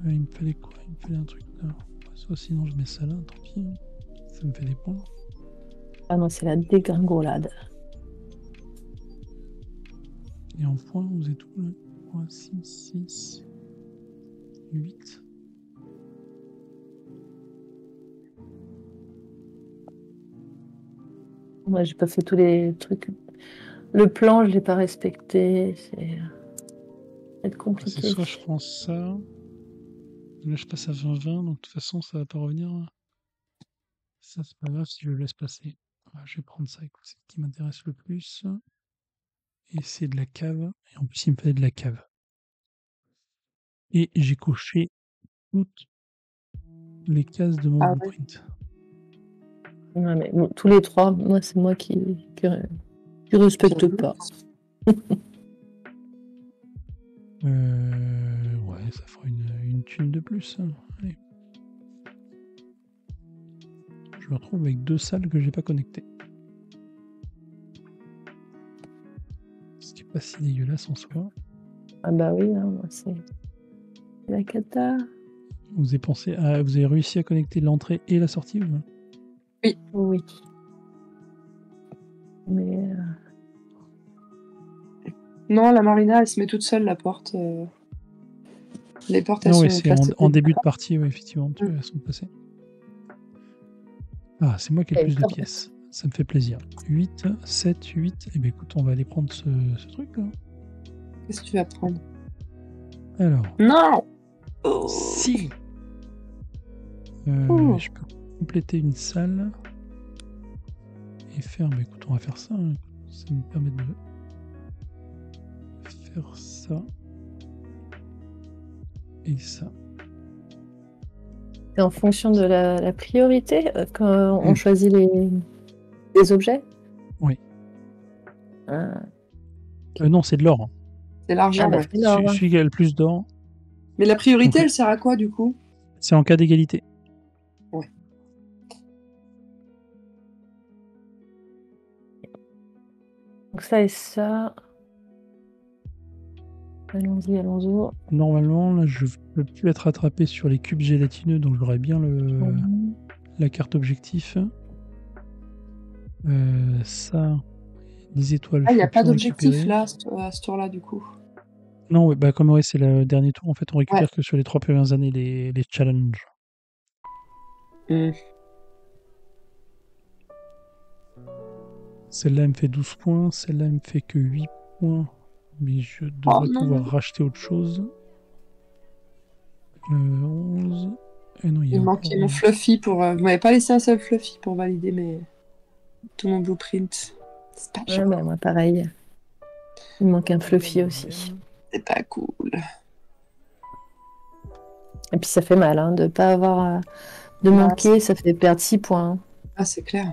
Il me fallait quoi? Il me fallait un truc là. Soit sinon je mets ça là, tant pis. Ça me fait des points. Ah non, c'est la dégringolade. Et en points, vous êtes où là? 3, 6, 6, 8. Moi, j'ai pas fait tous les trucs. Le plan, je l'ai pas respecté. C'est être compliqué. C'est soit je prends ça. Là, je passe à 20-20, donc de toute façon, ça va pas revenir. Ça, c'est pas grave si je le laisse passer. Voilà, je vais prendre ça, écoute, c'est ce qui m'intéresse le plus. Et c'est de la cave. Et en plus, il me fallait de la cave. Et j'ai coché toutes les cases de mon Ah ouais. blueprint. Ouais, mais bon, tous les trois, moi, c'est moi qui respecte pas. Ouais, ça fera une thune de plus. Hein. Allez. Je me retrouve avec 2 salles que j'ai pas connectées. Ce qui est pas si dégueulasse en soi. Ah bah oui, hein, moi, c'est la cata. Vous avez réussi à connecter l'entrée et la sortie ou pas? Oui. Mais Non, la Marina, elle se met toute seule, la porte. Les portes, elles Non, sont oui, c'est placées. en début de partie, ouais, effectivement, elles sont passées. Ah, c'est moi qui ai le plus de pièces. Ça me fait plaisir. 8, 7, 8. Eh bien, écoute, on va aller prendre ce truc, là. Qu'est-ce que tu vas prendre? Alors. Non! Si! Je peux compléter une salle et faire. Bah, écoute, on va faire ça. Hein. Ça me permet de faire ça. Et ça. c'est en fonction de la priorité quand on choisit les objets. Oui. Ah. Non, c'est de l'or. Hein. C'est l'argent, Ah bah, ouais. c'est l'or, hein. Celui qui a le plus d'or. Mais la priorité, Donc, elle sert à quoi, du coup? C'est en cas d'égalité. Ouais. Donc ça et ça. Allons-y, allons-y. Normalement, là, je ne peux plus être attrapé sur les cubes gélatineux, donc j'aurai bien la carte objectif. Ça, les étoiles. Ah, il n'y a faut pas plus en d'objectif, récupérer. là, à ce tour-là, du coup. Non, ouais, bah, comme ouais, c'est le dernier tour, en fait, on récupère Ouais. que sur les 3 premières années les challenges. Celle-là, elle me fait 12 points. Celle-là, elle me fait que 8 points. Mais je devrais pouvoir racheter autre chose. 11. Et non, Il manquait mon Fluffy pour... Vous m'avez pas laissé un seul Fluffy pour valider tout mon blueprint. C'est pas Ouais, bah, moi, pareil. Il me manque un Fluffy aussi. C'est pas cool. Et puis ça fait mal hein, de pas avoir... de manquer, ça fait perdre 6 points. Hein. Ah, c'est clair.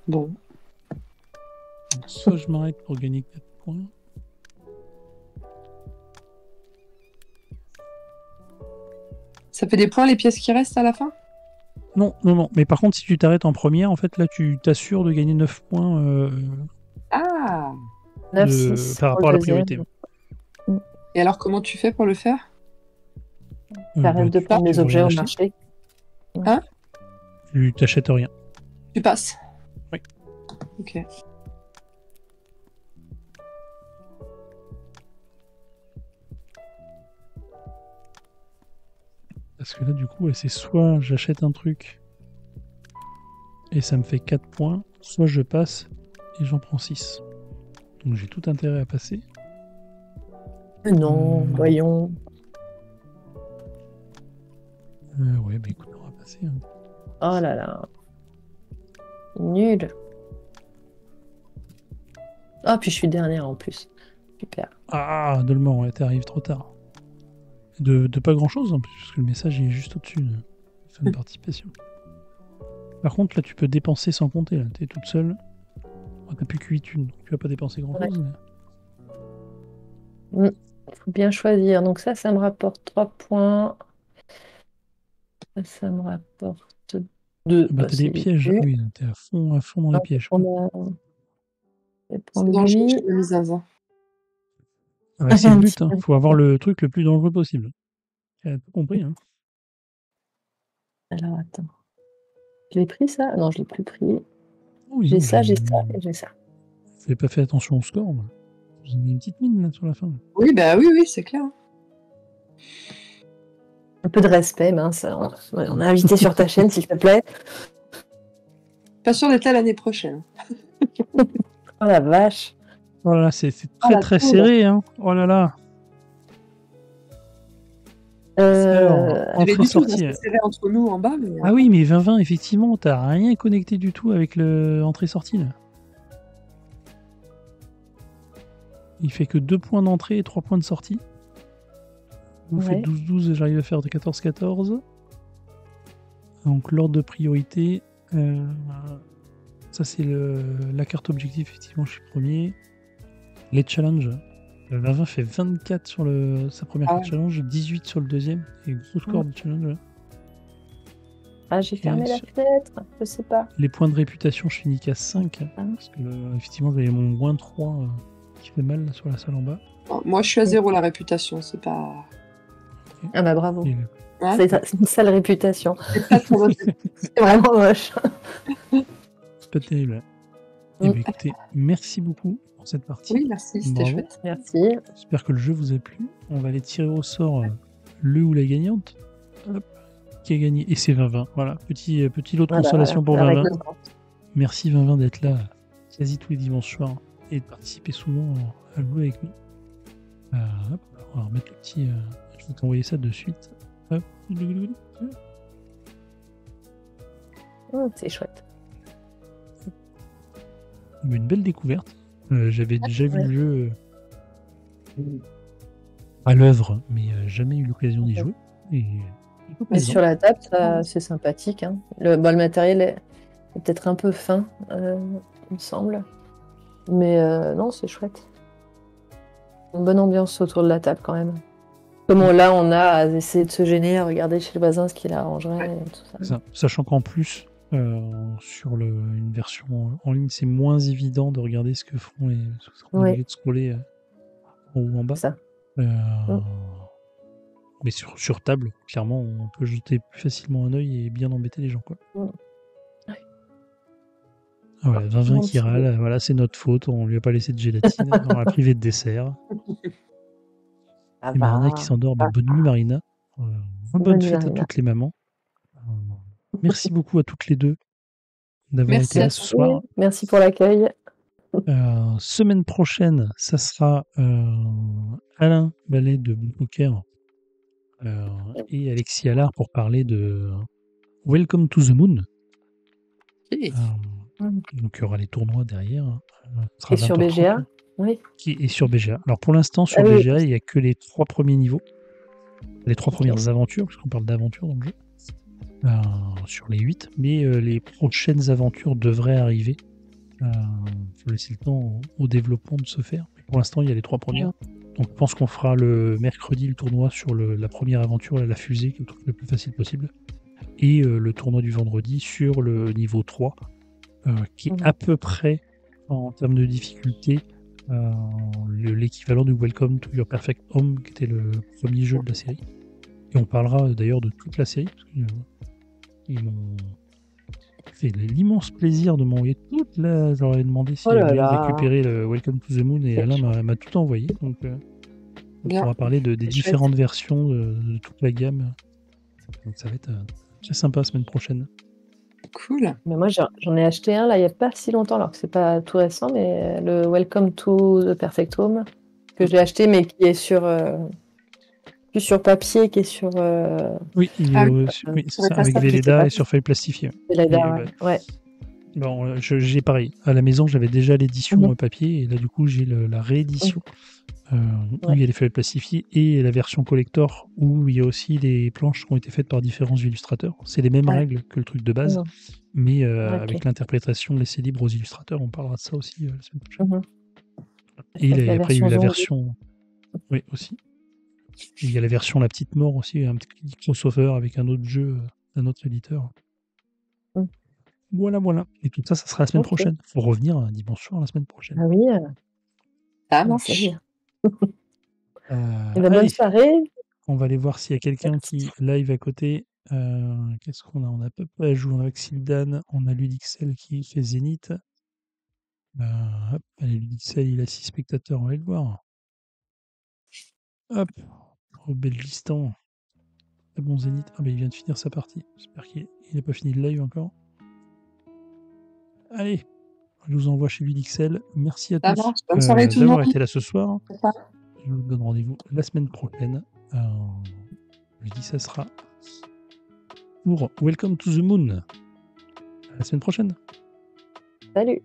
Bon. Soit je m'arrête pour gagner 4 points. Ça fait des points les pièces qui restent à la fin? Non. Mais par contre, si tu t'arrêtes en première, en fait, là, tu t'assures de gagner 9 points. Ah! 9-6 par pour rapport à le la priorité. deuxième. Et alors, comment tu fais pour le faire? T'arrêtes de prendre tu les veux objets rien au acheter. marché. Tu t'achètes rien. Tu passes? Oui. Ok. Parce que là, du coup, c'est soit j'achète un truc et ça me fait 4 points, soit je passe et j'en prends 6. Donc j'ai tout intérêt à passer. Non, voyons. Ouais, bah écoute, on va passer. Hein. Oh là là. Nul. Ah, puis je suis dernière en plus. Super. Ah, Dolman, ouais, t'arrives trop tard. De pas grand chose en plus, parce que le message est juste au-dessus de fin de participation. Par contre, là, tu peux dépenser sans compter. Là, t'es toute seule. Oh, t'as plus que 8 thunes, donc tu vas pas dépenser grand-chose. Mais... Il faut bien choisir. Donc ça me rapporte 3 points. Ça me rapporte 2. Bah, t'as des pièges. Oui, t'es à fond dans les pièges. On Quoi. va C'est prendre dangereux, lui. je l'ai mis zinzin. Ah bah, c'est le but, hein. Faut avoir le truc le plus dangereux possible. T'as tout compris, hein. Alors attends. Je l'ai pris ça? Non, je l'ai plus pris. Oui, J'ai non, ça, j'ai ça et j'ai ça. Vous n'avez pas fait attention au score. Moi. J'ai mis une petite mine là sur la fin. Oui, bah oui, c'est clair. Un peu de respect, mince. On a invité sur ta chaîne, s'il te plaît. Pas sûr d'être là l'année prochaine. Oh la vache. Oh là là, c'est très très serré, hein. Oh là là. Entrée-sortie. C'est serré entre nous en bas. Mais... Ah oui, mais 20-20, effectivement, t'as rien connecté du tout avec le entrée-sortie là. Il fait que 2 points d'entrée et 3 points de sortie. Vous faites 12-12 et j'arrive à faire de 14-14. Donc l'ordre de priorité, ça c'est la carte objectif, effectivement je suis premier. Les challenges, 20 fait 24 sur sa première carte challenge, 18 sur le deuxième, et gros score de challenge. Ah, j'ai fermé la fenêtre, je sais pas. Les points de réputation, je finis qu'à 5, parce que effectivement j'avais mon moins 3 qui fait mal là, sur la salle en bas. Non, moi je suis à 0 la réputation, c'est pas... Okay. Ah bah bravo. Hein, c'est une sale réputation. C'est vraiment moche. C'est pas terrible. Eh bien, écoutez, merci beaucoup pour cette partie. Oui, merci, c'était chouette. Merci. J'espère que le jeu vous a plu. On va aller tirer au sort le ou la gagnante. Hop, qui a gagné. Et c'est 20-20. Voilà, petit lot de consolation pour 20-20. Merci 20-20 d'être là quasi tous les dimanches soirs et de participer souvent à jouer avec nous. Hop, on va remettre le petit... je vais t'envoyer ça de suite. Hop. C'est chouette. Une belle découverte. J'avais déjà vu le jeu à l'œuvre, mais jamais eu l'occasion d'y jouer. Mais sur la table, c'est sympathique. Hein. Le matériel est peut-être un peu fin, il me semble. Mais non, c'est chouette. Une bonne ambiance autour de la table quand même. Comme là, on a à essayer de se gêner, à regarder chez le voisin ce qu'il arrangerait. Et tout ça. Sachant qu'en plus, sur une version en ligne, c'est moins évident de regarder ce que font les... On est obligé de scroller en haut ou en bas. Ça. Mais sur table, clairement, on peut jeter plus facilement un œil et bien embêter les gens. Quoi. Ah, voilà, 20-20 qui râle, voilà, c'est notre faute, on lui a pas laissé de gélatine, on l'a privé de dessert. Et Marina qui s'endort, bonne nuit Marina. Bonne fête à toutes les mamans. Merci beaucoup à toutes les deux d'avoir été là ce soir. Merci pour l'accueil. Semaine prochaine, ça sera Alain Ballet de Bon Poker et Alexis Allard pour parler de Welcome to the Moon. Donc il y aura les tournois derrière. Et sur BGA, oui. Qui est sur BGA. Alors pour l'instant, sur BGA, il n'y a que les 3 premiers niveaux. Les 3 premières aventures, parce qu'on parle d'aventures dans le jeu. Sur les 8. Mais les prochaines aventures devraient arriver. Il faut laisser le temps au développement de se faire. Mais pour l'instant, il y a les 3 premières. Donc je pense qu'on fera le mercredi le tournoi sur la première aventure, la fusée, qui est le truc le plus facile possible. Et le tournoi du vendredi sur le niveau 3. Qui est à peu près, en termes de difficulté, l'équivalent du Welcome to Your Perfect Home, qui était le premier jeu de la série. Et on parlera d'ailleurs de toute la série, parce qu'ils m'ont fait l'immense plaisir de m'envoyer toute la... Je leur avais demandé s'il y avait moyen de récupérer le Welcome to the Moon, et Alain m'a tout envoyé. Donc on pourra parler des différentes versions de toute la gamme. Donc ça va être très sympa la semaine prochaine. Cool. Mais moi, j'en ai acheté un là il n'y a pas si longtemps, alors que c'est pas tout récent, mais le Welcome to the Perfect Home que j'ai acheté, mais qui est plus sur papier, qui est sur. Oui, c'est ça, avec Velleda et sur feuille plastifiée. Velleda, ouais. Bon, j'ai pareil. À la maison, j'avais déjà l'édition papier, et là, du coup, j'ai la réédition où il y a les feuilles plastifiées et la version collector où il y a aussi des planches qui ont été faites par différents illustrateurs. C'est les mêmes règles que le truc de base, mais avec l'interprétation laissée libre aux illustrateurs. On parlera de ça aussi la semaine prochaine. Et après, il y a eu la version. Oui, aussi. Et il y a la version La Petite Mort aussi, un petit crossover avec un autre jeu d'un autre éditeur. Voilà. Et tout ça, ça sera la semaine prochaine. Il faut revenir un dimanche soir la semaine prochaine. Ah oui. Ça marche. Bonne soirée. On va aller voir s'il y a quelqu'un qui live à côté. Qu'est-ce qu'on a? On a Papa à jouer avec Sildan. On a Ludixel qui fait Zénith. Hop, allez, Ludixel, il a 6 spectateurs. On va aller le voir. Hop, au Belgistan. Très bon Zénith. Ah, il vient de finir sa partie. J'espère qu'il n'a pas fini le live encore. Allez, je vous envoie chez Ludixel. Merci à tous d'avoir été là ce soir. Je vous donne rendez-vous la semaine prochaine. Je dis ça sera pour Welcome to the Moon. À la semaine prochaine. Salut.